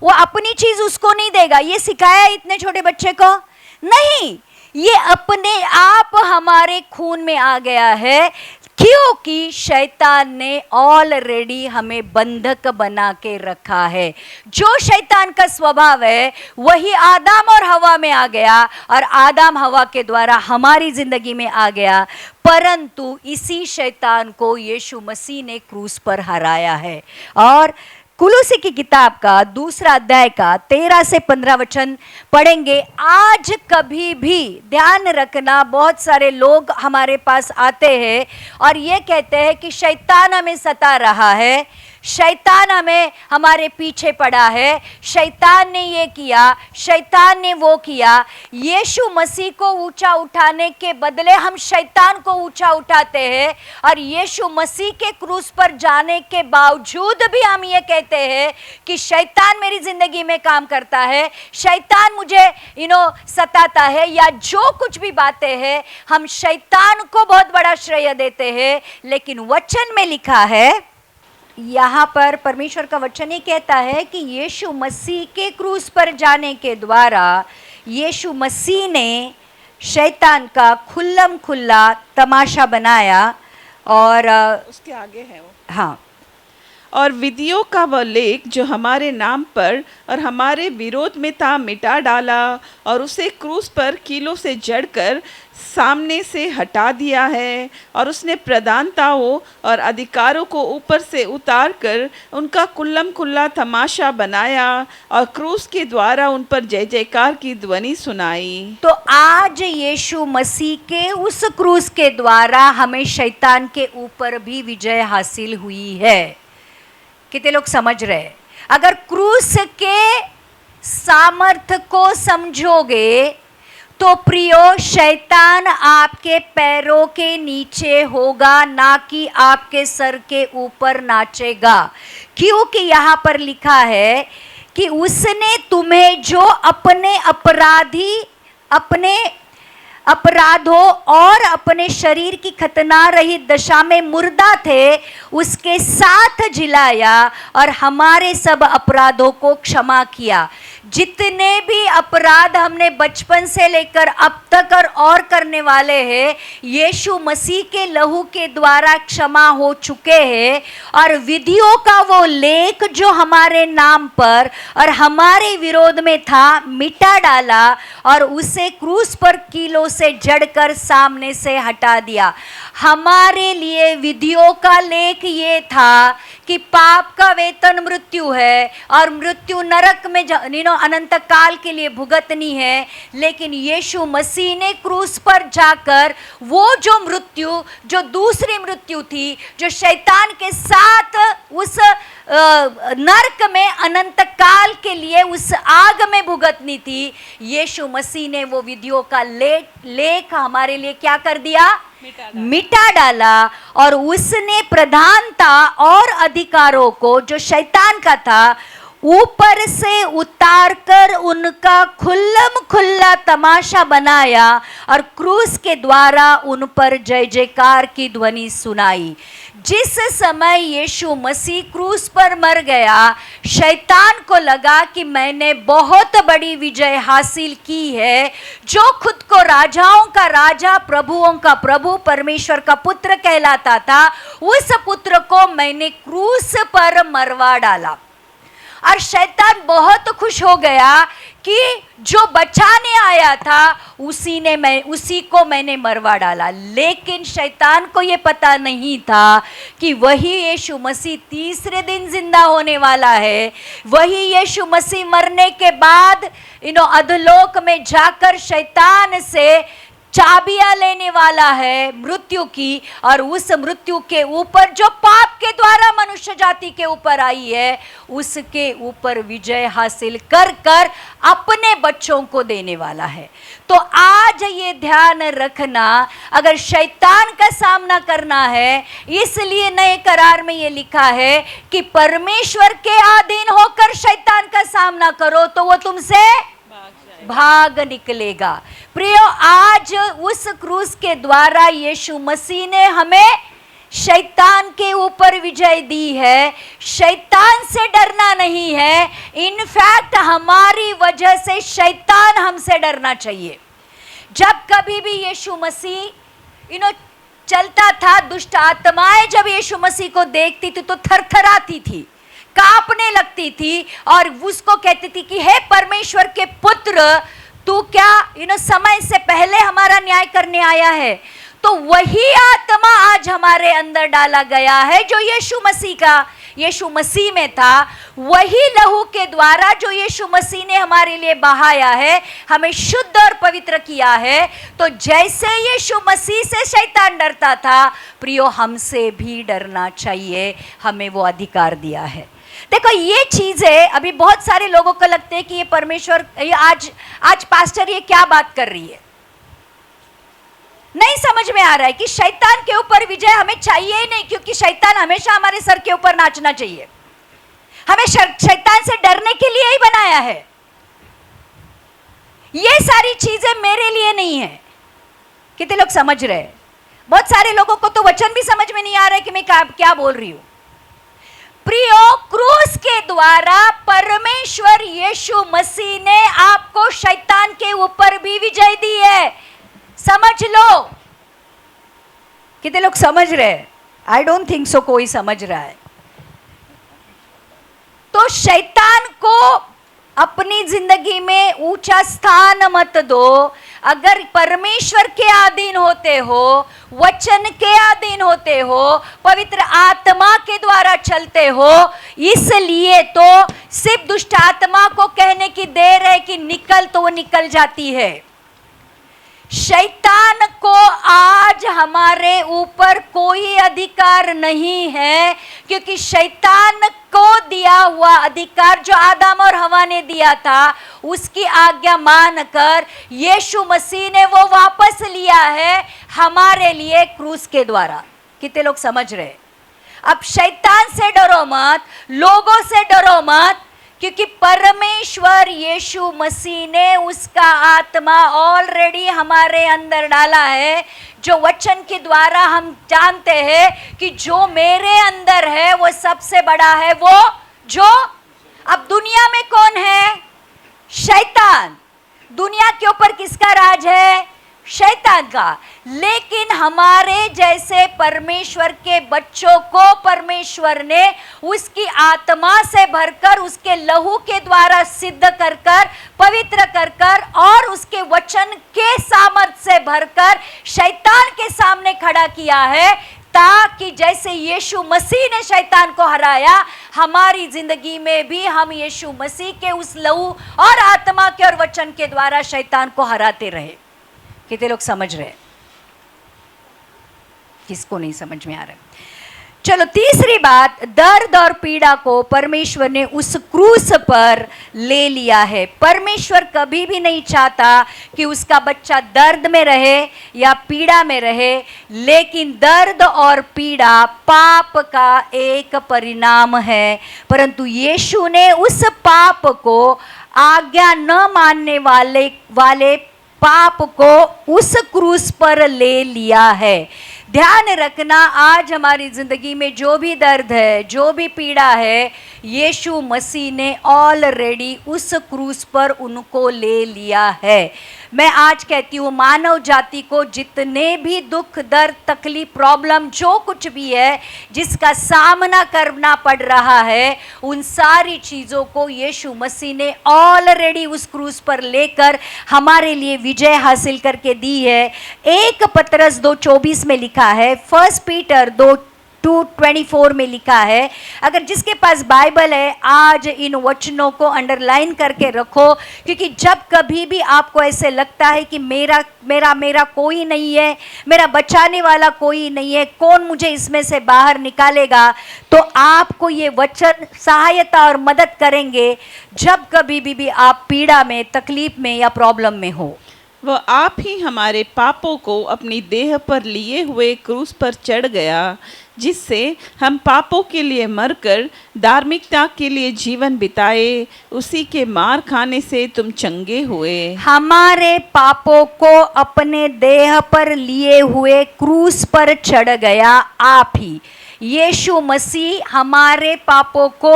वो अपनी चीज उसको नहीं देगा। ये सिखाया इतने छोटे बच्चे को? नहीं, ये अपने आप हमारे खून में आ गया है, क्योंकि शैतान ने ऑलरेडी हमें बंधक बना के रखा है। जो शैतान का स्वभाव है वही आदम और हवा में आ गया और आदम हवा के द्वारा हमारी जिंदगी में आ गया। परंतु इसी शैतान को यीशु मसीह ने क्रूस पर हराया है। और कुलुसी की किताब का 2 अध्याय का 13 से 15 वचन पढ़ेंगे। आज कभी भी ध्यान रखना, बहुत सारे लोग हमारे पास आते हैं और ये कहते हैं कि शैतान हमें सता रहा है, शैतान हमें हमारे पीछे पड़ा है, शैतान ने ये किया, शैतान ने वो किया। यीशु मसीह को ऊंचा उठाने के बदले हम शैतान को ऊंचा उठाते हैं और यीशु मसीह के क्रूस पर जाने के बावजूद भी हम ये कहते हैं कि शैतान मेरी जिंदगी में काम करता है, शैतान मुझे सताता है, या जो कुछ भी बातें हैं हम शैतान को बहुत बड़ा श्रेय देते हैं। लेकिन वचन में लिखा है, यहाँ पर परमेश्वर का वचन ही कहता है कि यीशु मसीह के क्रूस पर जाने के द्वारा यीशु मसीह ने शैतान का खुल्लम खुल्ला तमाशा बनाया। और उसके आगे है वो, हाँ, और विधियों का वह लेख जो हमारे नाम पर और हमारे विरोध में था मिटा डाला और उसे क्रूस पर कीलों से जड़कर सामने से हटा दिया है। और उसने प्रधानताओं और अधिकारों को ऊपर से उतार कर उनका कुल्लम खुल्ला तमाशा बनाया और क्रूस के द्वारा उन पर जय जयकार की ध्वनि सुनाई। तो आज यीशु मसीह के उस क्रूस के द्वारा हमें शैतान के ऊपर भी विजय हासिल हुई है। कितने लोग समझ रहे हैं? अगर क्रूस के सामर्थ्य को समझोगे तो प्रियो शैतान आपके पैरों के नीचे होगा, ना कि आपके सर के ऊपर नाचेगा। क्योंकि यहाँ पर लिखा है कि उसने तुम्हें जो अपने अपराधों और अपने शरीर की खतना रहित दशा में मुर्दा थे, उसके साथ जिलाया और हमारे सब अपराधों को क्षमा किया। जितने भी अपराध हमने बचपन से लेकर अब तक और करने वाले हैं, यीशु मसीह के लहू के द्वारा क्षमा हो चुके हैं। और विधियों का वो लेख जो हमारे नाम पर और हमारे विरोध में था, मिटा डाला और उसे क्रूस पर कीलों से जड़कर सामने से हटा दिया। हमारे लिए विधियों का लेख ये था कि पाप का वेतन मृत्यु है और मृत्यु नरक में अनंत काल के लिए भुगतनी है। लेकिन यीशु मसीह ने क्रूस पर जाकर वो जो मृत्यु, जो दूसरी मृत्यु थी, जो शैतान के साथ उस नरक में अनंत काल के लिए उस आग में भुगतनी थी, यीशु मसीह ने वो विधियों का लेख हमारे लिए क्या कर दिया? मिटा डाला। और उसने प्रधानता और अधिकारों को जो शैतान का था ऊपर से उतार कर उनका खुल्लम खुल्ला तमाशा बनाया और क्रूस के द्वारा उन पर जय जयकार की ध्वनि सुनाई। जिस समय यीशु मसीह क्रूस पर मर गया, शैतान को लगा कि मैंने बहुत बड़ी विजय हासिल की है। जो खुद को राजाओं का राजा, प्रभुओं का प्रभु, परमेश्वर का पुत्र कहलाता था, उस पुत्र को मैंने क्रूस पर मरवा डाला। और शैतान बहुत खुश हो गया कि जो बचाने आया था उसी को मैंने मरवा डाला। लेकिन शैतान को ये पता नहीं था कि वही यीशु मसीह तीसरे दिन जिंदा होने वाला है। वही यीशु मसीह मरने के बाद अधोलोक में जाकर शैतान से चाबियां लेने वाला है मृत्यु की, और उस मृत्यु के ऊपर जो पाप के द्वारा मनुष्य जाति के ऊपर आई है, उसके ऊपर विजय हासिल कर कर अपने बच्चों को देने वाला है। तो आज ये ध्यान रखना, अगर शैतान का सामना करना है, इसलिए नए करार में ये लिखा है कि परमेश्वर के अधीन होकर शैतान का सामना करो तो वो तुमसे भाग निकलेगा। प्रियो, आज उस क्रूस के द्वारा यीशु मसीह ने हमें शैतान के ऊपर विजय दी है। शैतान से डरना नहीं है, इनफैक्ट हमारी वजह से शैतान हमसे डरना चाहिए। जब कभी भी यीशु मसीह चलता था, दुष्ट आत्माएं जब यीशु मसीह को देखती थी तो थरथराती थी, कांपने लगती थी और उसको कहती थी कि हे परमेश्वर के पुत्र, तू क्या समय से पहले हमारा न्याय करने आया है। तो वही आत्मा आज हमारे अंदर डाला गया है जो यीशु मसीह में था। वही लहू के द्वारा जो यीशु मसीह ने हमारे लिए बहाया है, हमें शुद्ध और पवित्र किया है। तो जैसे यीशु मसीह से शैतान डरता था, प्रियो हमसे भी डरना चाहिए, हमें वो अधिकार दिया है। देखो, ये चीजें अभी बहुत सारे लोगों को लगते हैं कि ये परमेश्वर, ये आज पास्टर ये क्या बात कर रही है, नहीं समझ में आ रहा है कि शैतान के ऊपर विजय हमें चाहिए ही नहीं, क्योंकि शैतान हमेशा हमारे सर के ऊपर नाचना चाहिए। हमें शैतान से डरने के लिए ही बनाया है। ये सारी चीजें मेरे लिए नहीं है। कितने लोग समझ रहे हैं? बहुत सारे लोगों को तो वचन भी समझ में नहीं आ रहा है कि मैं क्या बोल रही हूं। प्रियो, क्रूस के द्वारा परमेश्वर यीशु मसीह ने आपको शैतान के ऊपर भी विजय दी है। समझ लो। कितने लोग समझ रहे? आई डोंट थिंक सो कोई समझ रहा है। तो शैतान को अपनी जिंदगी में ऊंचा स्थान मत दो। अगर परमेश्वर के अधीन होते हो, वचन के अधीन होते हो, पवित्र आत्मा के द्वारा चलते हो, इसलिए तो सिर्फ दुष्ट आत्मा को कहने की देर है कि निकल, तो वो निकल जाती है। शैतान को आज हमारे ऊपर कोई अधिकार नहीं है, क्योंकि शैतान को दिया हुआ अधिकार जो आदम और हवा ने दिया था, उसकी आज्ञा मानकर यीशु मसीह ने वो वापस लिया है हमारे लिए क्रूस के द्वारा। कितने लोग समझ रहे? अब शैतान से डरो मत, लोगों से डरो मत, क्योंकि परमेश्वर यीशु मसीह ने उसका आत्मा ऑलरेडी हमारे अंदर डाला है, जो वचन के द्वारा हम जानते हैं कि जो मेरे अंदर है वो सबसे बड़ा है। वो जो अब दुनिया में कौन है? शैतान। दुनिया के ऊपर किसका राज है? शैतान का। लेकिन हमारे जैसे परमेश्वर के बच्चों को परमेश्वर ने उसकी आत्मा से भरकर, उसके लहू के द्वारा सिद्ध कर कर, पवित्र कर कर और उसके वचन के सामर्थ्य से भरकर शैतान के सामने खड़ा किया है, ताकि जैसे यीशु मसीह ने शैतान को हराया, हमारी जिंदगी में भी हम यीशु मसीह के उस लहू और आत्मा के और वचन के द्वारा शैतान को हराते रहे। कितने लोग समझ रहे? किसको नहीं समझ में आ रहा? चलो, तीसरी बात, दर्द और पीड़ा को परमेश्वर ने उस क्रूस पर ले लिया है। परमेश्वर कभी भी नहीं चाहता कि उसका बच्चा दर्द में रहे या पीड़ा में रहे, लेकिन दर्द और पीड़ा पाप का एक परिणाम है। परंतु यीशु ने उस पाप को, आज्ञा न मानने वाले पाप को उस क्रूस पर ले लिया है। ध्यान रखना, आज हमारी जिंदगी में जो भी दर्द है, जो भी पीड़ा है, यीशु मसीह ने ऑलरेडी उस क्रूस पर उनको ले लिया है। मैं आज कहती हूँ, मानव जाति को जितने भी दुख, दर्द, तकलीफ, प्रॉब्लम, जो कुछ भी है जिसका सामना करना पड़ रहा है, उन सारी चीज़ों को यीशु मसीह ने ऑलरेडी उस क्रूस पर लेकर हमारे लिए विजय हासिल करके दी है। 1 पतरस 2:24 में लिखा है, 1 पीटर 2:24 में लिखा है। अगर जिसके पास बाइबल है, आज इन वचनों को अंडरलाइन करके रखो, क्योंकि जब कभी भी आपको ऐसे लगता है कि मेरा कोई नहीं है, मेरा बचाने वाला कोई नहीं है, कौन मुझे इसमें से बाहर निकालेगा, तो आपको ये वचन सहायता और मदद करेंगे जब कभी भी आप पीड़ा में, तकलीफ में या प्रॉब्लम में हो। वह आप ही हमारे पापों को अपनी देह पर लिए हुए क्रूस पर चढ़ गया, जिससे हम पापों के लिए मरकर धार्मिकता के लिए जीवन बिताए। उसी के मार खाने से तुम चंगे हुए। हमारे पापों को अपने देह पर लिए हुए क्रूस पर चढ़ गया आप ही। यीशु मसीह हमारे पापों को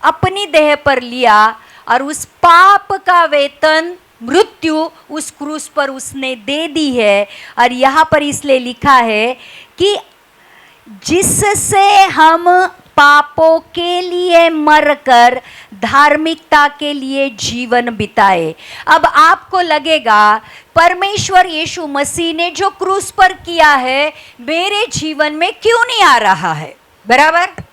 अपनी देह पर लिया और उस पाप का वेतन मृत्यु उस क्रूस पर उसने दे दी है। और यहाँ पर इसलिए लिखा है कि जिससे हम पापों के लिए मरकर धार्मिकता के लिए जीवन बिताए। अब आपको लगेगा, परमेश्वर यीशु मसीह ने जो क्रूस पर किया है मेरे जीवन में क्यों नहीं आ रहा है? बराबर,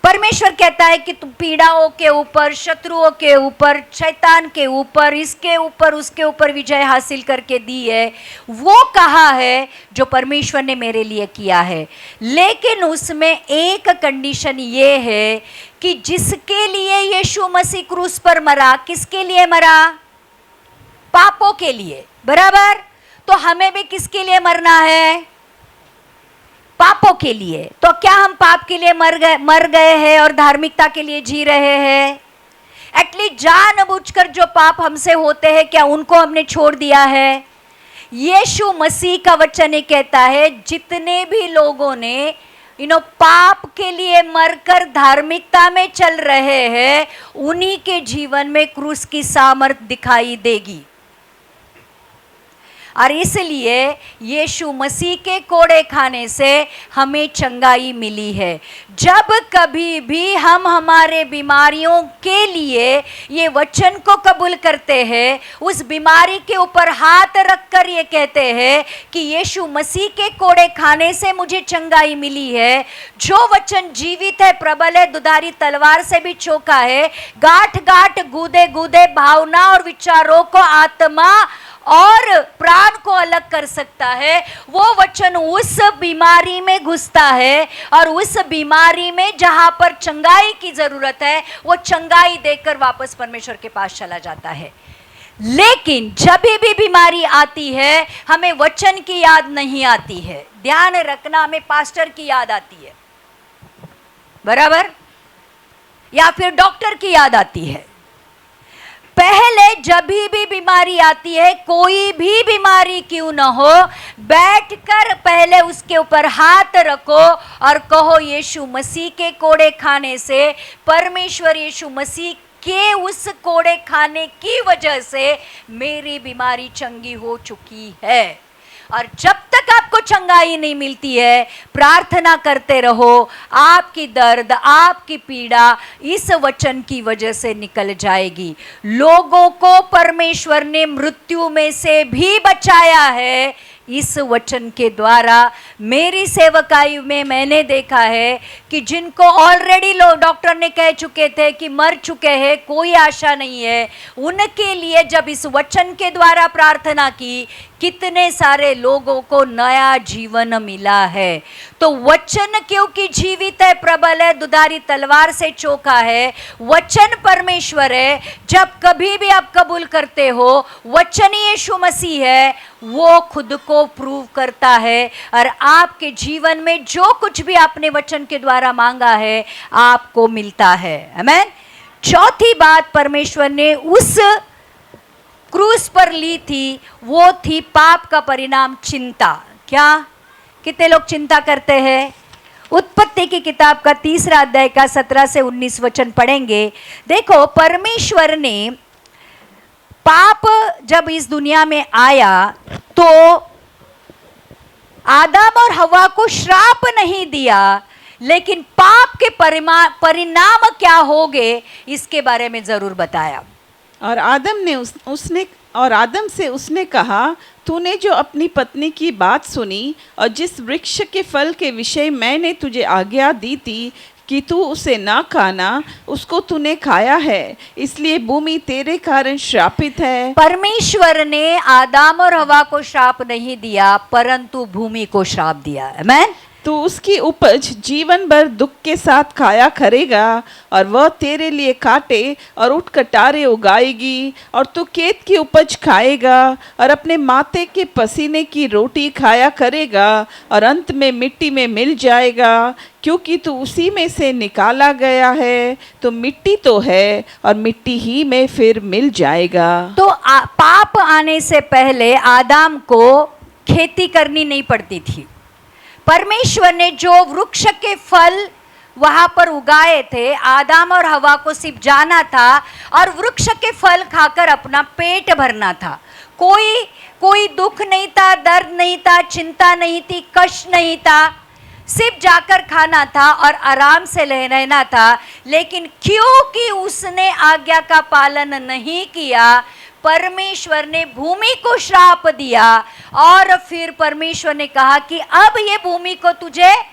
परमेश्वर कहता है कि तुम पीड़ाओं के ऊपर, शत्रुओं के ऊपर, शैतान के ऊपर, इसके ऊपर, उसके ऊपर विजय हासिल करके दी है। वो कहा है जो परमेश्वर ने मेरे लिए किया है, लेकिन उसमें एक कंडीशन ये है कि जिसके लिए यीशु मसीह क्रूस पर मरा, किसके लिए मरा? पापों के लिए। बराबर, तो हमें भी किसके लिए मरना है? पापों के लिए। तो क्या हम पाप के लिए मर गए हैं और धार्मिकता के लिए जी रहे हैं? एटलीस्ट जानबूझकर जो पाप हमसे होते हैं, क्या उनको हमने छोड़ दिया है? यीशु मसीह का वचन ये कहता है, जितने भी लोगों ने पाप के लिए मरकर धार्मिकता में चल रहे हैं, उन्हीं के जीवन में क्रूस की सामर्थ दिखाई देगी। और इसलिए यीशु मसीह के कोड़े खाने से हमें चंगाई मिली है। जब कभी भी हम हमारे बीमारियों के लिए ये वचन को कबूल करते हैं, उस बीमारी के ऊपर हाथ रखकर ये कहते हैं कि यीशु मसीह के कोड़े खाने से मुझे चंगाई मिली है, जो वचन जीवित है, प्रबल है, दुधारी तलवार से भी चोखा है, गांठ गांठ, गूदे गूदे, भावना और विचारों को, आत्मा और प्राण को अलग कर सकता है, वो वचन उस बीमारी में घुसता है और उस बीमारी में जहां पर चंगाई की जरूरत है वो चंगाई देकर वापस परमेश्वर के पास चला जाता है। लेकिन जब भी बीमारी आती है हमें वचन की याद नहीं आती है, ध्यान रखना, हमें पास्टर की याद आती है, बराबर, या फिर डॉक्टर की याद आती है। पहले जब भी बीमारी आती है, कोई भी बीमारी क्यों न हो, बैठकर पहले उसके ऊपर हाथ रखो और कहो यीशु मसीह के कोड़े खाने से, परमेश्वर यीशु मसीह के उस कोड़े खाने की वजह से मेरी बीमारी चंगी हो चुकी है। और जब तक आपको चंगाई नहीं मिलती है, प्रार्थना करते रहो, आपकी दर्द, आपकी पीड़ा इस वचन की वजह से निकल जाएगी। लोगों को परमेश्वर ने मृत्यु में से भी बचाया है इस वचन के द्वारा। मेरी सेवकाई में मैंने देखा है कि जिनको ऑलरेडी डॉक्टर ने कह चुके थे कि मर चुके हैं, कोई आशा नहीं है, उनके लिए जब इस वचन के द्वारा प्रार्थना की, कितने सारे लोगों को नया जीवन मिला है। तो वचन क्योंकि जीवित है, प्रबल है, दुधारी तलवार से चोखा है, वचन परमेश्वर है। जब कभी भी आप कबूल करते हो, वचन यीशु मसीह है, वो खुद को प्रूव करता है और आपके जीवन में जो कुछ भी आपने वचन के द्वारा मांगा है आपको मिलता है। आमीन। चौथी बात परमेश्वर ने उस क्रूस पर ली थी, वो थी पाप का परिणाम, चिंता। क्या कितने लोग चिंता करते हैं? उत्पत्ति की किताब का 3 अध्याय का 17 से 19 वचन पढ़ेंगे। देखो, परमेश्वर ने पाप जब इस दुनिया में आया तो आदम और हवा को श्राप नहीं दिया, लेकिन पाप के परिणाम क्या होंगे इसके बारे में जरूर बताया। और आदम से उसने कहा, तूने जो अपनी पत्नी की बात सुनी और जिस वृक्ष के फल के विषय मैंने तुझे आज्ञा दी थी कि तू उसे ना खाना, उसको तूने खाया है, इसलिए भूमि तेरे कारण श्रापित है। परमेश्वर ने आदम और हवा को श्राप नहीं दिया, परंतु भूमि को श्राप दिया। आमीन। तू उसकी उपज जीवन भर दुख के साथ खाया करेगा और वह तेरे लिए कांटे और उठ कटारे उगाएगी, और तू खेत की उपज खाएगा और अपने माथे के पसीने की रोटी खाया करेगा और अंत में मिट्टी में मिल जाएगा, क्योंकि तू उसी में से निकाला गया है, तो मिट्टी तो है और मिट्टी ही में फिर मिल जाएगा। तो पाप आने से पहले आदम को खेती करनी नहीं पड़ती थी। परमेश्वर ने जो वृक्ष के फल वहां पर उगाए थे, आदम और हवा को सिर्फ जाना था और वृक्ष के फल खाकर अपना पेट भरना था। कोई दुख नहीं था, दर्द नहीं था, चिंता नहीं थी, कष्ट नहीं था, सिर्फ जाकर खाना था और आराम से रहना था। लेकिन क्योंकि उसने आज्ञा का पालन नहीं किया, परमेश्वर ने भूमि को श्राप दिया और फिर परमेश्वर ने कहा कि अब ये भूमि को तुझे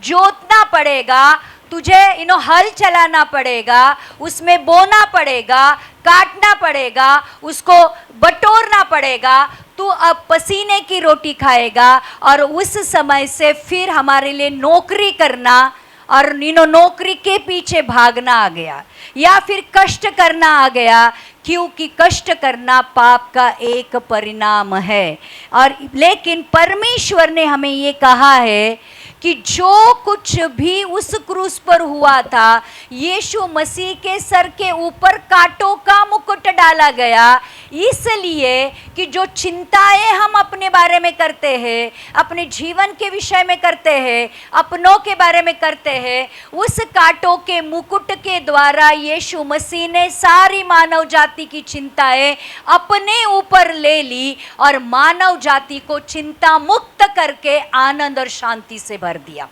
जोतना पड़ेगा, तुझे हल चलाना पड़ेगा, उसमें बोना पड़ेगा, काटना पड़ेगा, उसको बटोरना पड़ेगा, तू अब पसीने की रोटी खाएगा। और उस समय से फिर हमारे लिए नौकरी करना और नौकरी के पीछे भागना आ गया, या फिर कष्ट करना आ गया, क्योंकि कष्ट करना पाप का एक परिणाम है। और लेकिन परमेश्वर ने हमें ये कहा है कि जो कुछ भी उस क्रूस पर हुआ था, यीशु मसीह के सर के ऊपर कांटों का मुकुट डाला गया, इसलिए कि जो चिंताएं हम अपने बारे में करते हैं, अपने जीवन के विषय में करते हैं, अपनों के बारे में करते हैं, उस कांटों के मुकुट के द्वारा यीशु मसीह ने सारी मानव जाति की चिंताएं अपने ऊपर ले ली और मानव जाति को चिंता मुक्त करके आनंद और शांति से भर दिया।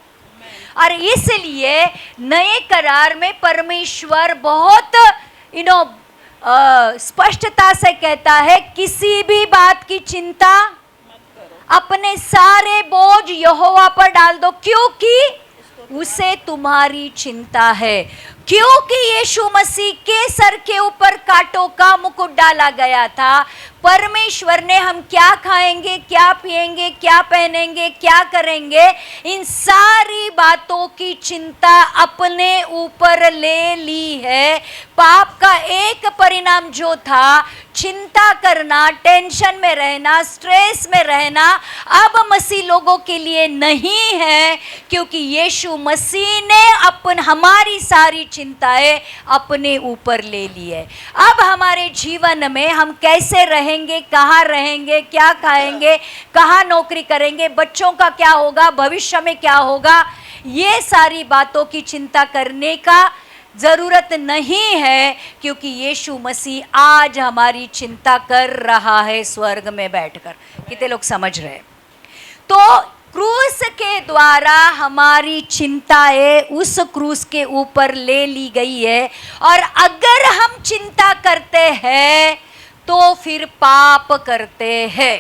और इसलिए नए करार में परमेश्वर बहुत स्पष्टता से कहता है, किसी भी बात की चिंता अपने सारे बोझ यहोवा पर डाल दो, क्योंकि उसे तुम्हारी चिंता है। क्योंकि यीशु मसीह के सर के ऊपर कांटों का मुकुट डाला गया था, परमेश्वर ने हम क्या खाएंगे, क्या पिएंगे, क्या पहनेंगे, क्या करेंगे, इन सारी बातों की चिंता अपने ऊपर ले ली है। पाप का एक परिणाम जो था, चिंता करना, टेंशन में रहना, स्ट्रेस में रहना, अब मसीह लोगों के लिए नहीं है, क्योंकि यीशु मसीह ने हमारी सारी चिंताएं अपने ऊपर ले ली है। अब हमारे जीवन में हम कैसे रहेंगे, कहाँ रहेंगे, क्या खाएंगे, कहाँ नौकरी करेंगे, बच्चों का क्या होगा, भविष्य में क्या होगा, ये सारी बातों की चिंता करने का जरूरत नहीं है, क्योंकि यीशु मसीह आज हमारी चिंता कर रहा है स्वर्ग में बैठकर। कितने लोग समझ रहे हैं? तो क्रूस के द्वारा हमारी चिंताएं उस क्रूस के ऊपर ले ली गई है, और अगर हम चिंता करते हैं तो फिर पाप करते हैं।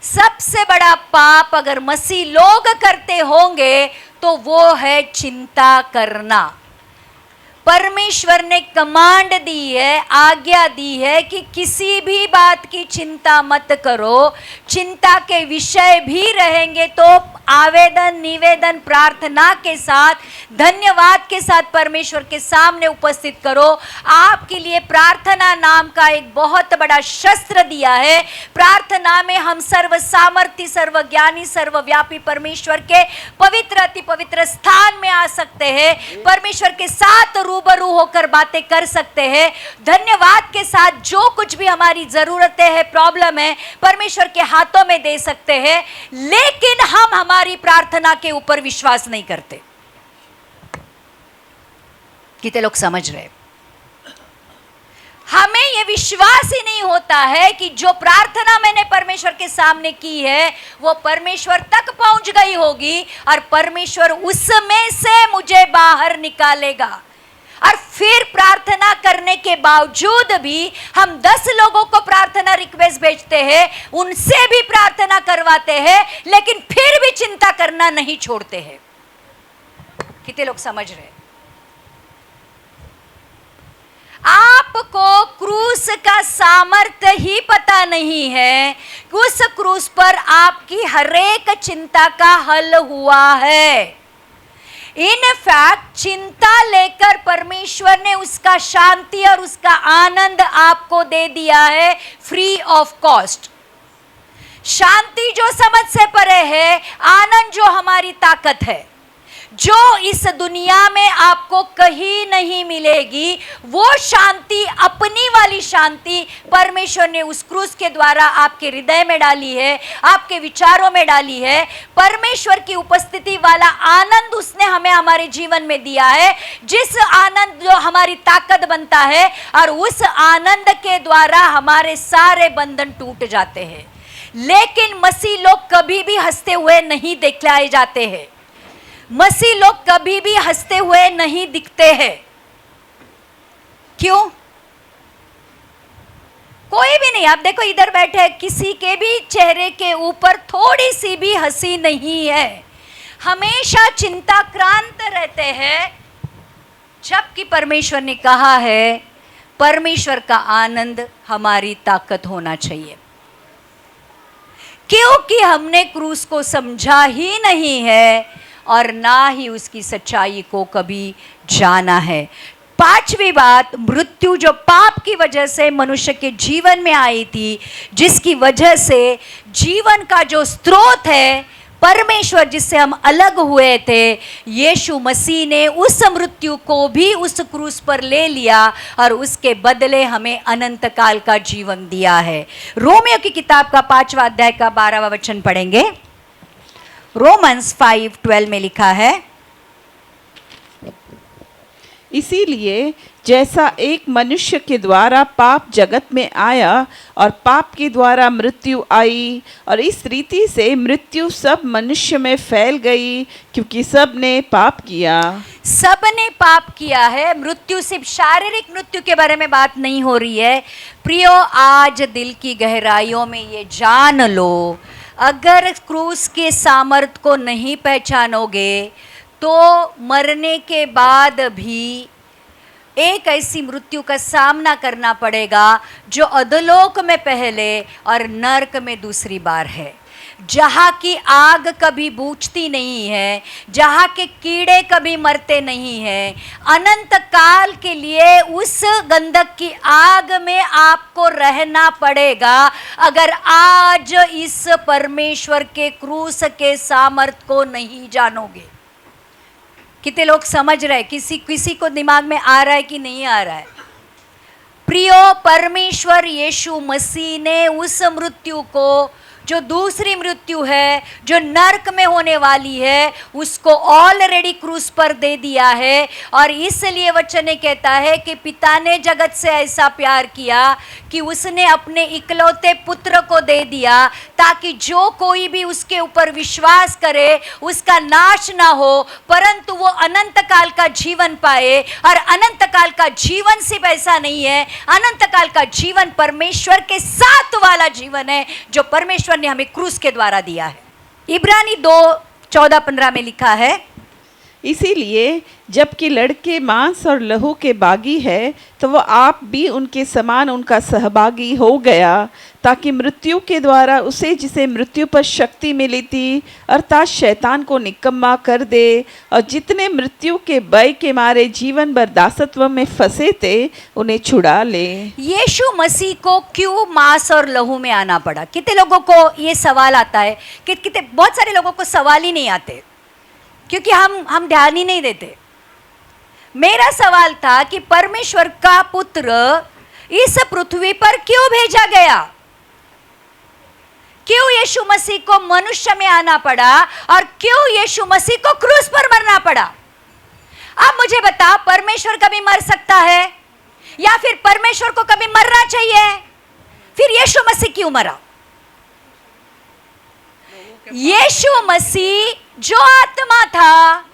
सबसे बड़ा पाप अगर मसीह लोग करते होंगे तो वो है चिंता करना। परमेश्वर ने कमांड दी है, आज्ञा दी है कि किसी भी बात की चिंता मत करो। चिंता के विषय भी रहेंगे तो आवेदन, निवेदन, प्रार्थना के साथ, धन्यवाद के साथ परमेश्वर के सामने उपस्थित करो। आपके लिए प्रार्थना नाम का एक बहुत बड़ा शस्त्र दिया है। प्रार्थना में हम सर्व सामर्थी, सर्वज्ञानी, सर्वव्यापी परमेश्वर के पवित्र, अति पवित्र स्थान में आ सकते हैं। परमेश्वर के साथ रूबरू होकर बातें कर सकते हैं। धन्यवाद के साथ जो कुछ भी हमारी जरूरतें हैं, प्रॉब्लम है, परमेश्वर के हाथों में दे सकते हैं। लेकिन हम हमारी प्रार्थना के ऊपर विश्वास नहीं करते। कितने लोग समझ रहे? हमें यह विश्वास ही नहीं होता है कि जो प्रार्थना मैंने परमेश्वर के सामने की है वो परमेश्वर तक पहुंच गई होगी, और परमेश्वर उसमें से मुझे बाहर निकालेगा। और फिर प्रार्थना करने के बावजूद भी हम 10 लोगों को प्रार्थना रिक्वेस्ट भेजते हैं, उनसे भी प्रार्थना करवाते हैं, लेकिन फिर भी चिंता करना नहीं छोड़ते हैं। कितने लोग समझ रहे? आपको क्रूस का सामर्थ्य ही पता नहीं है। उस क्रूस पर आपकी हरेक चिंता का हल हुआ है। इनफैक्ट चिंता लेकर परमेश्वर ने उसका शांति और उसका आनंद आपको दे दिया है, फ्री ऑफ कॉस्ट। शांति जो समझ से परे है, आनंद जो हमारी ताकत है, जो इस दुनिया में आपको कहीं नहीं मिलेगी, वो शांति, अपनी वाली शांति परमेश्वर ने उस क्रूस के द्वारा आपके हृदय में डाली है, आपके विचारों में डाली है। परमेश्वर की उपस्थिति वाला आनंद उसने हमें हमारे जीवन में दिया है, जिस आनंद जो हमारी ताकत बनता है, और उस आनंद के द्वारा हमारे सारे बंधन टूट जाते हैं। लेकिन मसीह लोग कभी भी हंसते हुए नहीं दिखलाए जाते हैं। मसीह लोग कभी भी हंसते हुए नहीं दिखते हैं। क्यों? कोई भी नहीं। आप देखो इधर बैठे, किसी के भी चेहरे के ऊपर थोड़ी सी भी हंसी नहीं है। हमेशा चिंताक्रांत रहते हैं, जबकि परमेश्वर ने कहा है परमेश्वर का आनंद हमारी ताकत होना चाहिए। क्योंकि हमने क्रूस को समझा ही नहीं है और ना ही उसकी सच्चाई को कभी जाना है। 5वीं बात, मृत्यु जो पाप की वजह से मनुष्य के जीवन में आई थी, जिसकी वजह से जीवन का जो स्रोत है, परमेश्वर जिससे हम अलग हुए थे, यीशु मसीह ने उस मृत्यु को भी उस क्रूस पर ले लिया और उसके बदले हमें अनंत काल का जीवन दिया है। रोमियो की किताब का 5वां अध्याय का 12वां वचन पढ़ेंगे। रोमन्स 5:12 में लिखा है, इसीलिए जैसा एक मनुष्य के द्वारा पाप जगत में आया और पाप के द्वारा मृत्यु आई, और इस रीति से मृत्यु सब मनुष्य में फैल गई, क्योंकि सब ने पाप किया। सब ने पाप किया है। मृत्यु सिर्फ शारीरिक मृत्यु के बारे में बात नहीं हो रही है। प्रियो, आज दिल की गहराइयों में ये जान लो, अगर क्रूस के सामर्थ को नहीं पहचानोगे तो मरने के बाद भी एक ऐसी मृत्यु का सामना करना पड़ेगा जो अधोलोक में पहले और नरक में दूसरी बार है, जहाँ की आग कभी बुझती नहीं है, जहाँ के कीड़े कभी मरते नहीं हैं। अनंत काल के लिए उस गंधक की आग में आपको रहना पड़ेगा अगर आज इस परमेश्वर के क्रूस के सामर्थ को नहीं जानोगे। कितने लोग समझ रहे, किसी को दिमाग में आ रहा है कि नहीं आ रहा है? प्रियो, परमेश्वर यीशु मसीह ने उस मृत्यु को, जो दूसरी मृत्यु है, जो नरक में होने वाली है, उसको ऑलरेडी क्रूस पर दे दिया है। और इसलिए वचन कहता है कि पिता ने जगत से ऐसा प्यार किया कि उसने अपने इकलौते पुत्र को दे दिया, ताकि जो कोई भी उसके ऊपर विश्वास करे उसका नाश ना हो, परंतु वो अनंत काल का जीवन पाए। और अनंत काल का जीवन सिर्फ ऐसा नहीं है, अनंत काल का जीवन परमेश्वर के साथ वाला जीवन है जो परमेश्वर ने हमें क्रूस के द्वारा दिया है। इब्रानी 2:14-15 में लिखा है, इसीलिए जबकि लड़के मांस और लहू के बागी है, तो वो आप भी उनके समान उनका सहभागी हो गया, ताकि मृत्यु के द्वारा उसे जिसे मृत्यु पर शक्ति मिली थी अर्थात शैतान को निकम्मा कर दे, और जितने मृत्यु के भय के मारे जीवन भर दासत्व में फंसे थे उन्हें छुड़ा ले। यीशु मसीह को क्यों मांस और लहू में आना पड़ा? कितने लोगों को ये सवाल आता है कि कितने, बहुत सारे लोगों को सवाल ही नहीं आते क्योंकि हम ध्यान ही नहीं देते। मेरा सवाल था कि परमेश्वर का पुत्र इस पृथ्वी पर क्यों भेजा गया? क्यों यीशु मसीह को मनुष्य में आना पड़ा और क्यों यीशु मसीह को क्रूस पर मरना पड़ा? अब मुझे बता, परमेश्वर कभी मर सकता है या फिर परमेश्वर को कभी मरना चाहिए? फिर यीशु मसीह क्यों मरा? यीशु मसीह जो आत्मा था,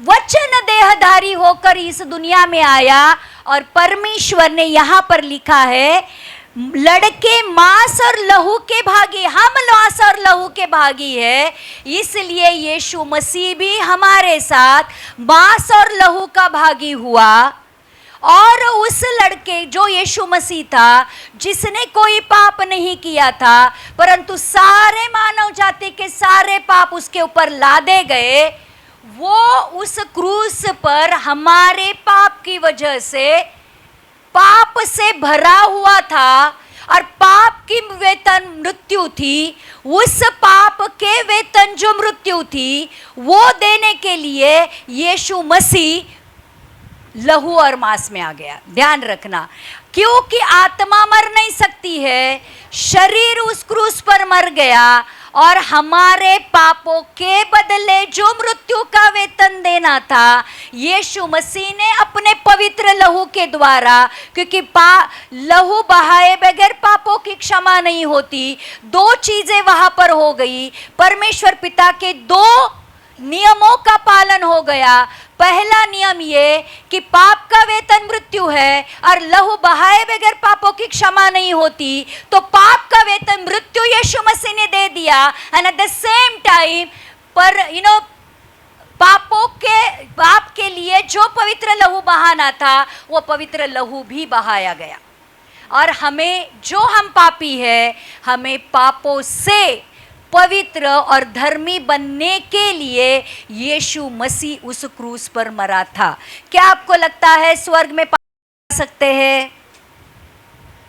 वचन देहधारी होकर इस दुनिया में आया, और परमेश्वर ने यहां पर लिखा है, लड़के मांस और लहू के भागी, हम मांस और लहू के भागी है। इसलिए यीशु मसीह भी हमारे साथ मांस और लहू का भागी हुआ। और उस लड़के जो यीशु मसीह था, जिसने कोई पाप नहीं किया था, परंतु सारे मानव जाति के सारे पाप उसके ऊपर लादे गए, वो उस क्रूस पर हमारे पाप की वजह से पाप से भरा हुआ था, और पाप की वेतन मृत्यु थी। उस पाप के वेतन जो मृत्यु थी, वो देने के लिए यीशु मसीह लहू और मांस में आ गया। ध्यान रखना, क्योंकि आत्मा मर नहीं सकती है, शरीर उस क्रूस पर मर गया, और हमारे पापों के बदले जो मृत्यु का वेतन देना था, यीशु मसीह ने अपने पवित्र लहू के द्वारा, क्योंकि लहू बहाए बगैर पापों की क्षमा नहीं होती। दो चीजें वहां पर हो गई, परमेश्वर पिता के दो नियमों का पालन हो गया। पहला नियम ये कि पाप का वेतन मृत्यु है, और लहू बहाए बगैर पापों की क्षमा नहीं होती, तो पाप का वेतन मृत्यु यीशु मसीह ने दे दिया। And at the same time पर पाप के लिए जो पवित्र लहू बहाना था, वो पवित्र लहू भी बहाया गया। और हमें, जो हम पापी है, हमें पापों से पवित्र और धर्मी बनने के लिए यीशु मसीह उस क्रूस पर मरा था। क्या आपको लगता है स्वर्ग में जा सकते हैं?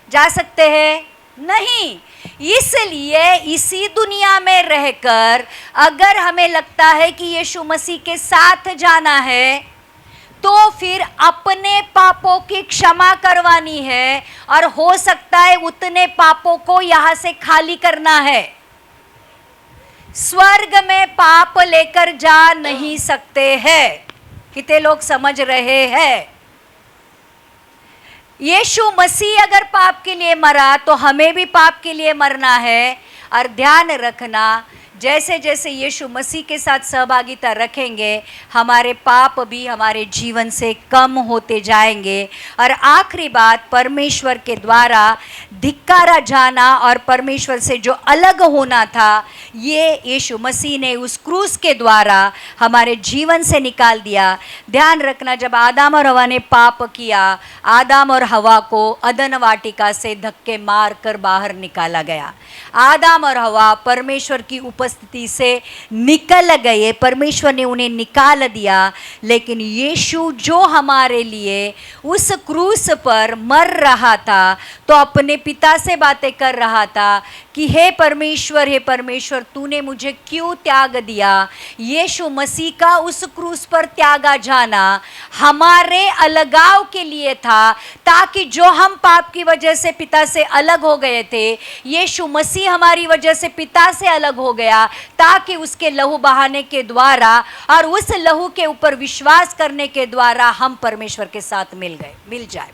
जा सकते हैं? नहीं। इसलिए इसी दुनिया में रहकर अगर हमें लगता है कि यीशु मसीह के साथ जाना है, तो फिर अपने पापों की क्षमा करवानी है, और हो सकता है उतने पापों को यहां से खाली करना है। स्वर्ग में पाप लेकर जा नहीं सकते हैं। कितने लोग समझ रहे हैं? यीशु मसीह अगर पाप के लिए मरा, तो हमें भी पाप के लिए मरना है। और ध्यान रखना, जैसे जैसे यीशु मसीह के साथ सहभागिता रखेंगे हमारे पाप भी हमारे जीवन से कम होते जाएंगे। और आखिरी बात, परमेश्वर के द्वारा धिक्कारा जाना और परमेश्वर से जो अलग होना था, ये यीशु मसीह ने उस क्रूस के द्वारा हमारे जीवन से निकाल दिया। ध्यान रखना, जब आदम और हवा ने पाप किया, आदम और हवा को अदन वाटिका से धक्के मार कर बाहर निकाला गया। आदम और हवा परमेश्वर की उपस्थिति से निकल गए, परमेश्वर ने उन्हें निकाल दिया। लेकिन यीशु जो हमारे लिए उस क्रूस पर मर रहा था, तो अपने पिता से बातें कर रहा था कि हे परमेश्वर, तूने मुझे क्यों त्याग दिया। यीशु मसीह का उस क्रूस पर त्यागा जाना हमारे अलगाव के लिए था, ताकि जो हम पाप की वजह से पिता से अलग हो गए थे, यीशु मसीह हमारी वजह से पिता से अलग हो गया, ताकि उसके लहू बहाने के द्वारा और उस लहू के ऊपर विश्वास करने के द्वारा हम परमेश्वर के साथ मिल जाए।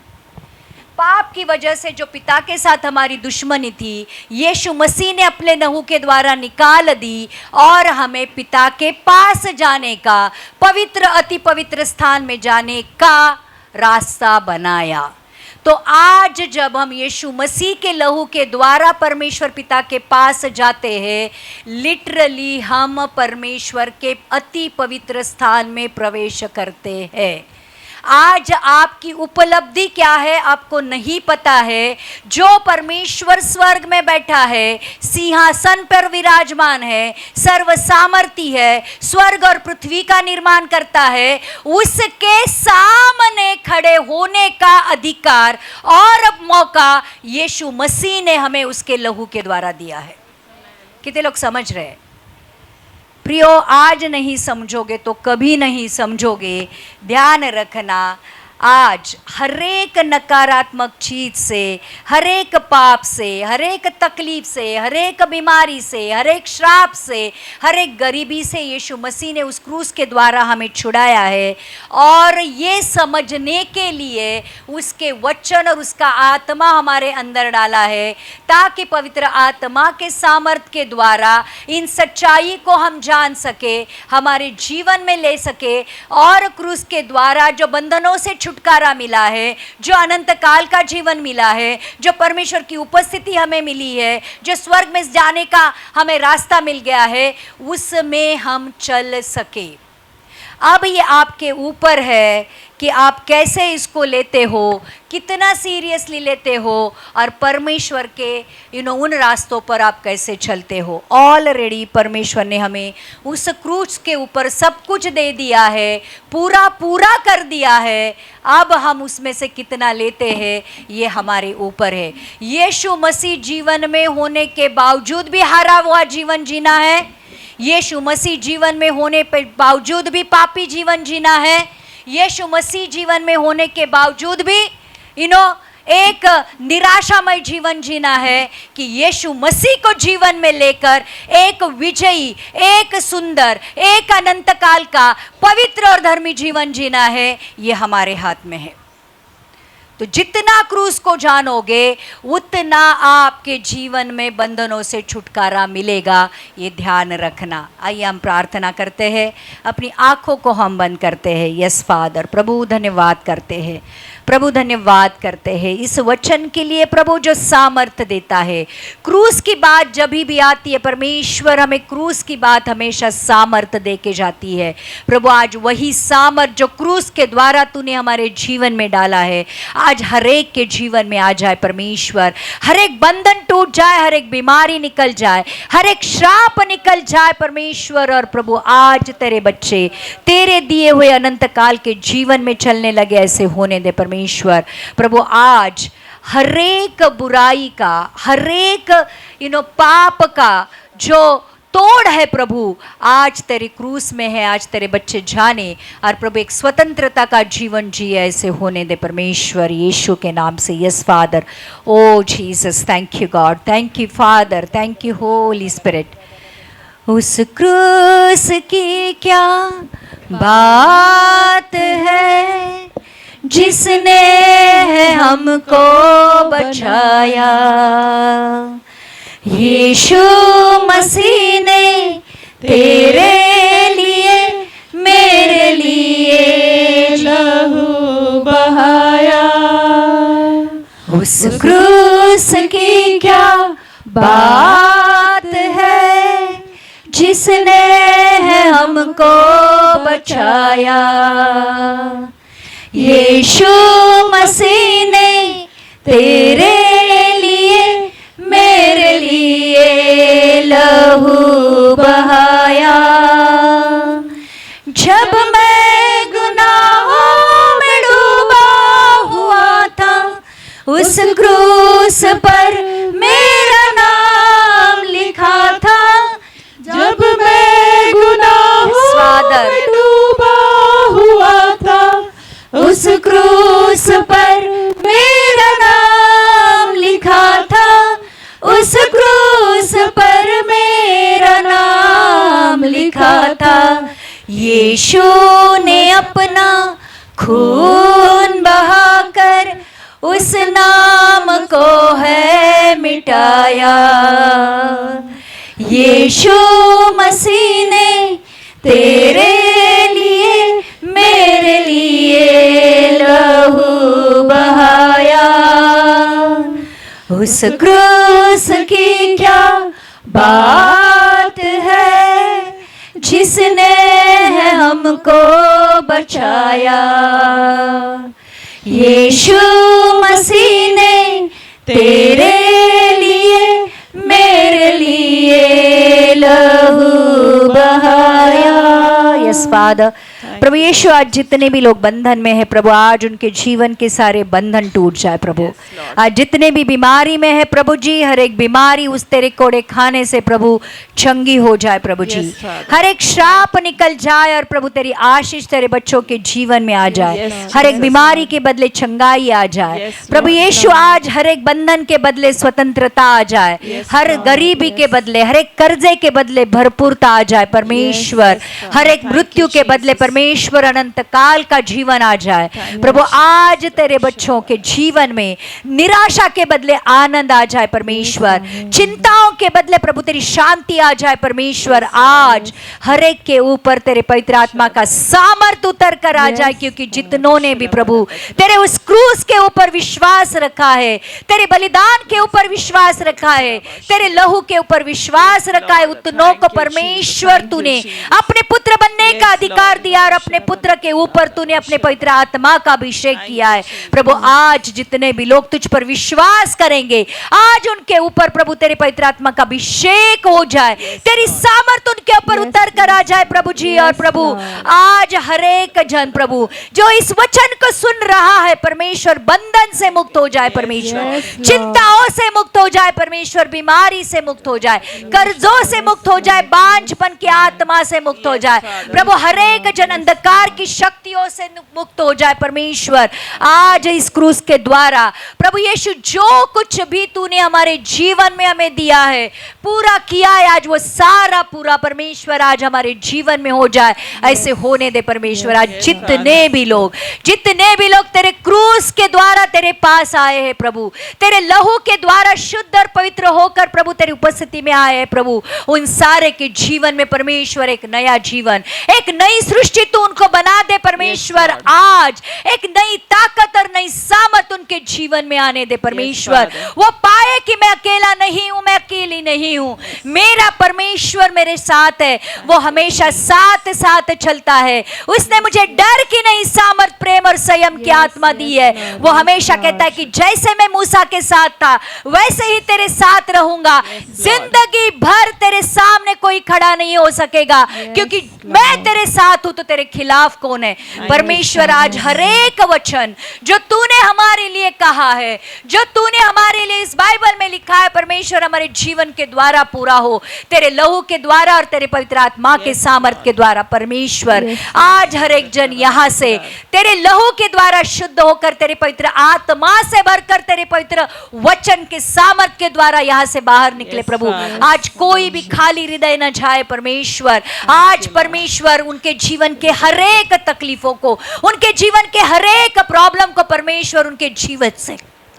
पाप की वजह से जो पिता के साथ हमारी दुश्मनी थी, यीशु मसीह ने अपने लहू के द्वारा निकाल दी और हमें पिता के पास जाने का, पवित्र अति पवित्र स्थान में जाने का रास्ता बनाया। तो आज जब हम यीशु मसीह के लहू के द्वारा परमेश्वर पिता के पास जाते हैं, लिटरली हम परमेश्वर के अति पवित्र स्थान में प्रवेश करते हैं। आज आपकी उपलब्धि क्या है आपको नहीं पता है। जो परमेश्वर स्वर्ग में बैठा है, सिंहासन पर विराजमान है, सर्व सामर्थी है, स्वर्ग और पृथ्वी का निर्माण करता है, उसके सामने खड़े होने का अधिकार और मौका यीशु मसीह ने हमें उसके लहू के द्वारा दिया है। कितने लोग समझ रहे हैं? प्रियो, आज नहीं समझोगे तो कभी नहीं समझोगे। ध्यान रखना, आज हरेक नकारात्मक चीज से, हरेक पाप से, हरेक तकलीफ से, हरेक बीमारी से, हरेक श्राप से, हरेक गरीबी से यीशु मसीह ने उस क्रूस के द्वारा हमें छुड़ाया है। और ये समझने के लिए उसके वचन और उसका आत्मा हमारे अंदर डाला है, ताकि पवित्र आत्मा के सामर्थ के द्वारा इन सच्चाई को हम जान सके, हमारे जीवन में ले सके, और क्रूस के द्वारा जो बंधनों से छुटकारा मिला है, जो अनंत काल का जीवन मिला है, जो परमेश्वर की उपस्थिति हमें मिली है, जो स्वर्ग में जाने का हमें रास्ता मिल गया है, उसमें हम चल सके। अब ये आपके ऊपर है कि आप कैसे इसको लेते हो, कितना सीरियसली लेते हो, और परमेश्वर के उन रास्तों पर आप कैसे चलते हो। ऑलरेडी परमेश्वर ने हमें उस क्रूस के ऊपर सब कुछ दे दिया है, पूरा कर दिया है। अब हम उसमें से कितना लेते हैं ये हमारे ऊपर है। यीशु मसीह जीवन में होने के बावजूद भी हारा हुआ जीवन जीना है। यीशु मसीह जीवन में होने के बावजूद भी पापी जीवन जीना है। यीशु मसीह जीवन में होने के बावजूद भी एक निराशामय जीवन जीना है, कि यीशु मसीह को जीवन में लेकर एक विजयी, एक सुंदर, एक अनंत काल का पवित्र और धर्मी जीवन जीना है। ये हमारे हाथ में है। तो जितना क्रूस को जानोगे, उतना आपके जीवन में बंधनों से छुटकारा मिलेगा। ये ध्यान रखना। आइए हम प्रार्थना करते हैं, अपनी आंखों को हम बंद करते हैं। यस फादर, प्रभु धन्यवाद करते हैं, प्रभु धन्यवाद करते हैं इस वचन के लिए, प्रभु जो सामर्थ्य देता है। क्रूस की बात जब भी आती है, परमेश्वर हमें क्रूस की बात हमेशा सामर्थ्य दे के जाती है। प्रभु आज वही सामर्थ्य जो क्रूस के द्वारा तूने हमारे जीवन में डाला है, आज हरेक के जीवन में आ जाए परमेश्वर। हर एक बंधन टूट जाए, हर एक बीमारी निकल जाए, हर एक श्राप निकल जाए परमेश्वर। और प्रभु आज तेरे बच्चे तेरे दिए हुए अनंत काल के जीवन में चलने लगे, ऐसे होने दे परमेश्वर। प्रभु आज हरेक बुराई का, हरेक पाप का जो तोड़ है प्रभु, आज तेरे क्रूस में है। आज तेरे बच्चे जाने और प्रभु एक स्वतंत्रता का जीवन जिए, ऐसे होने दे परमेश्वर, यीशु के नाम से। Yes Father, oh Jesus, thank you God, thank you Father, thank you Holy Spirit. उस क्रूस की क्या बात है, जिसने हमको बचाया, यीशु मसीह ने तेरे लिए मेरे लिए लहू बहाया। उस क्रूस की क्या बात है जिसने है हमको बचाया। यीशु मसीह ने तेरे लिए मेरे लिए लहू बहाया। जब मैं गुनाहों में डूबा हुआ था, उस क्रूस पर मेरा नाम लिखा था। जब मैं गुनाहों में डूबा हुआ था, उस क्रूस पर मेरा नाम लिखा था। उस क्रूस पर मेरा नाम लिखा था। यीशु ने अपना खून बहाकर उस नाम को है मिटाया। यीशु मसीह ने तेरे लिए मेरे लिए लहू बहाया। उस क्रूस की क्या बात है जिसने है हमको बचाया। यीशु मसीह ने तेरे लिए मेरे लिए लहू बहाया। यस फादर, प्रभु यीशु आज जितने भी लोग बंधन में है प्रभु, आज उनके जीवन के सारे बंधन टूट जाए प्रभु। आज जितने भी बीमारी में है प्रभु जी, हर एक बीमारी उस तेरे कोड़े खाने से प्रभु चंगी हो जाए प्रभु जी। हर एक श्राप निकल जाए और प्रभु तेरी आशीष तेरे बच्चों के जीवन में आ जाए। हर एक बीमारी के बदले चंगाई आ जाए प्रभु यीशु। आज हर एक बंधन के बदले स्वतंत्रता आ जाए। हर गरीबी के बदले, हर एक कर्जे के बदले भरपूरता आ जाए परमेश्वर। हर एक मृत्यु के बदले परमेश्वर अनंत काल का जीवन आ जाए प्रभु। आज तेरे बच्चों के जीवन में निराशा के बदले आनंद आ जाए परमेश्वर। चिंताओं के बदले प्रभु तेरी शांति आ जाए परमेश्वर। आज हर एक के ऊपर तेरे पवित्र आत्मा का सामर्थ उतर कर आ जाए, क्योंकि जितनों ने भी प्रभु तेरे उस क्रूस के ऊपर विश्वास रखा है, तेरे बलिदान के ऊपर विश्वास रखा है, तेरे लहू के ऊपर विश्वास रखा है, उतनों को परमेश्वर तूने अपने पुत्र बनने का अधिकार दिया और अपने पुत्र के ऊपर तूने अपने पवित्र आत्मा का अभिषेक किया है प्रभु। आज जितने भी लोग तुझ पर विश्वास करेंगे, आज उनके ऊपर प्रभु तेरे पवित्र आत्मा का अभिषेक हो जाए, तेरी सामर्थ उनके ऊपर उतर कर आ जाए प्रभु जी। और प्रभु आज हर एक जन प्रभु जो इस वचन को सुन रहा है परमेश्वर, बंधन से मुक्त हो जाए परमेश्वर, चिंताओं से मुक्त हो जाए परमेश्वर, बीमारी से मुक्त हो जाए, कर्जों से मुक्त हो जाए, बांझपन की आत्मा से मुक्त हो जाए प्रभु। हर एक जन अंधकार की शक्तियों से मुक्त हो जाए परमेश्वर। आज इस क्रूस के द्वारा प्रभु यीशु जो कुछ भी तूने हमारे जीवन में हमें दिया है, पूरा किया है, आज वो सारा पूरा परमेश्वर आज हमारे जीवन में हो जाए। ऐसे होने दे परमेश्वर। आज जितने भी लोग तेरे क्रूस के द्वारा तेरे पास आए हैं प्रभु, तेरे लहू के द्वारा शुद्ध और पवित्र होकर प्रभु तेरी उपस्थिति में आए हैं प्रभु, उन सारे के जीवन में परमेश्वर एक नया जीवन, एक नई सृष्टि तू उनको बना दे परमेश्वर। आज एक नई ताकत और नई सामर्थ उनके जीवन में आने दे परमेश्वर। वो पाए कि मैं अकेला नहीं हूं, मैं अकेली नहीं हूं, मेरा परमेश्वर मेरे साथ है, वो हमेशा साथ साथ चलता है। उसने मुझे डर की नहीं सामर्थ, प्रेम और संयम की आत्मा दी है। वो हमेशा कहता है कि जैसे मैं मूसा के साथ था वैसे ही तेरे साथ रहूंगा, जिंदगी भर तेरे सामने कोई खड़ा नहीं हो सकेगा, क्योंकि मैं तेरे साथ हूं तो तेरे खिलाफ कौन है परमेश्वर। आज हर एक वचन जो तूने हमारे लिए कहा है, जो तूने हमारे लिए इस बाइबल में लिखा है परमेश्वर, हमारे जीवन के द्वारा पूरा हो, तेरे लहू के द्वारा और तेरे पवित्र आत्मा के सामर्थ के द्वारा परमेश्वर। आज हर एक जन यहां से तेरे लहू के द्वारा शुद्ध होकर, तेरे पवित्र आत्मा से भरकर, तेरे पवित्र वचन के सामर्थ के द्वारा यहां से बाहर निकले प्रभु। आज कोई भी खाली हृदय न जाए परमेश्वर। आज परमेश्वर उनके जीवन के हर एक तकलीफों को, उनके जीवन के हर एक प्रॉब्लम को परमेश्वर उनके जीवन से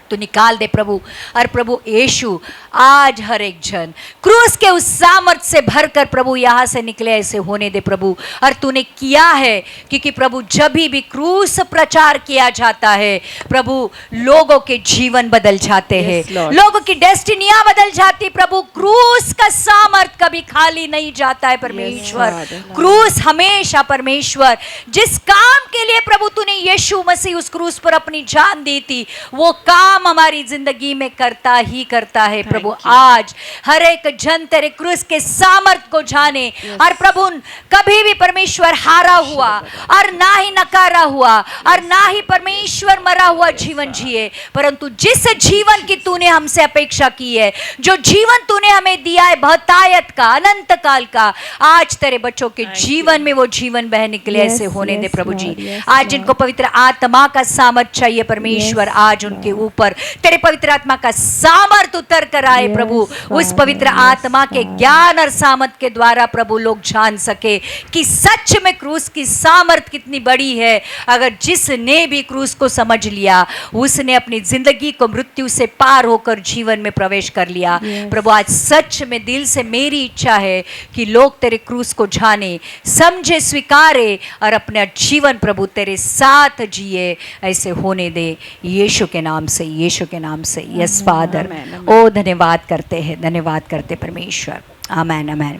तू निकाल दे प्रभु। और प्रभु यीशु आज हर एक जन क्रूस के उस सामर्थ्य से भरकर प्रभु यहाँ से निकले, ऐसे होने दे प्रभु। और तूने किया है, क्योंकि प्रभु जब भी क्रूस प्रचार किया जाता है प्रभु, लोगों के जीवन बदल जाते हैं, लोगों की डेस्टिनियां बदल जाती प्रभु। क्रूस का सामर्थ्य कभी खाली नहीं जाता है परमेश्वर। क्रूस हमेशा परमेश्वर जिस काम के लिए प्रभु तूने यीशु मसीह उस क्रूस पर अपनी जान दी थी, वो काम हमारी जिंदगी में करता ही करता है प्रभु। आज हर एक जन तेरे क्रूस के सामर्थ्य को जाने, और प्रभु कभी भी परमेश्वर हारा हुआ और ना ही नकारा हुआ और ना ही परमेश्वर मरा हुआ जीवन जिए, परंतु जिस जीवन की तूने हमसे अपेक्षा की है, जो जीवन तूने हमें दिया है बहुतायत का, अनंत काल का, आज तेरे बच्चों के जीवन में वो जीवन बह निकले, ऐसे होने दे प्रभु जी। आज जिनको पवित्र आत्मा का सामर्थ्य चाहिए परमेश्वर, आज उनके ऊपर तेरे पवित्र आत्मा का सामर्थ्य उतर कर आए प्रभु। उस पवित्र आत्मा के ज्ञान और सामर्थ्य के द्वारा प्रभु लोग जान सके कि सच में क्रूस की सामर्थ्य कितनी बड़ी है। अगर जिसने भी क्रूस को समझ लिया, उसने अपनी जिंदगी को मृत्यु से पार होकर जीवन में प्रवेश कर लिया प्रभु। आज सच में दिल से मेरी इच्छा है कि लोग तेरे क्रूस को जाने, समझे, स्वीकारे और अपना जीवन प्रभु तेरे साथ जिए, ऐसे होने दे यीशु के नाम से, यीशु के नाम से। यस फादर, ओ धन्यवाद करते हैं, धन्यवाद करते परमेश्वर। आमेन, आमेन।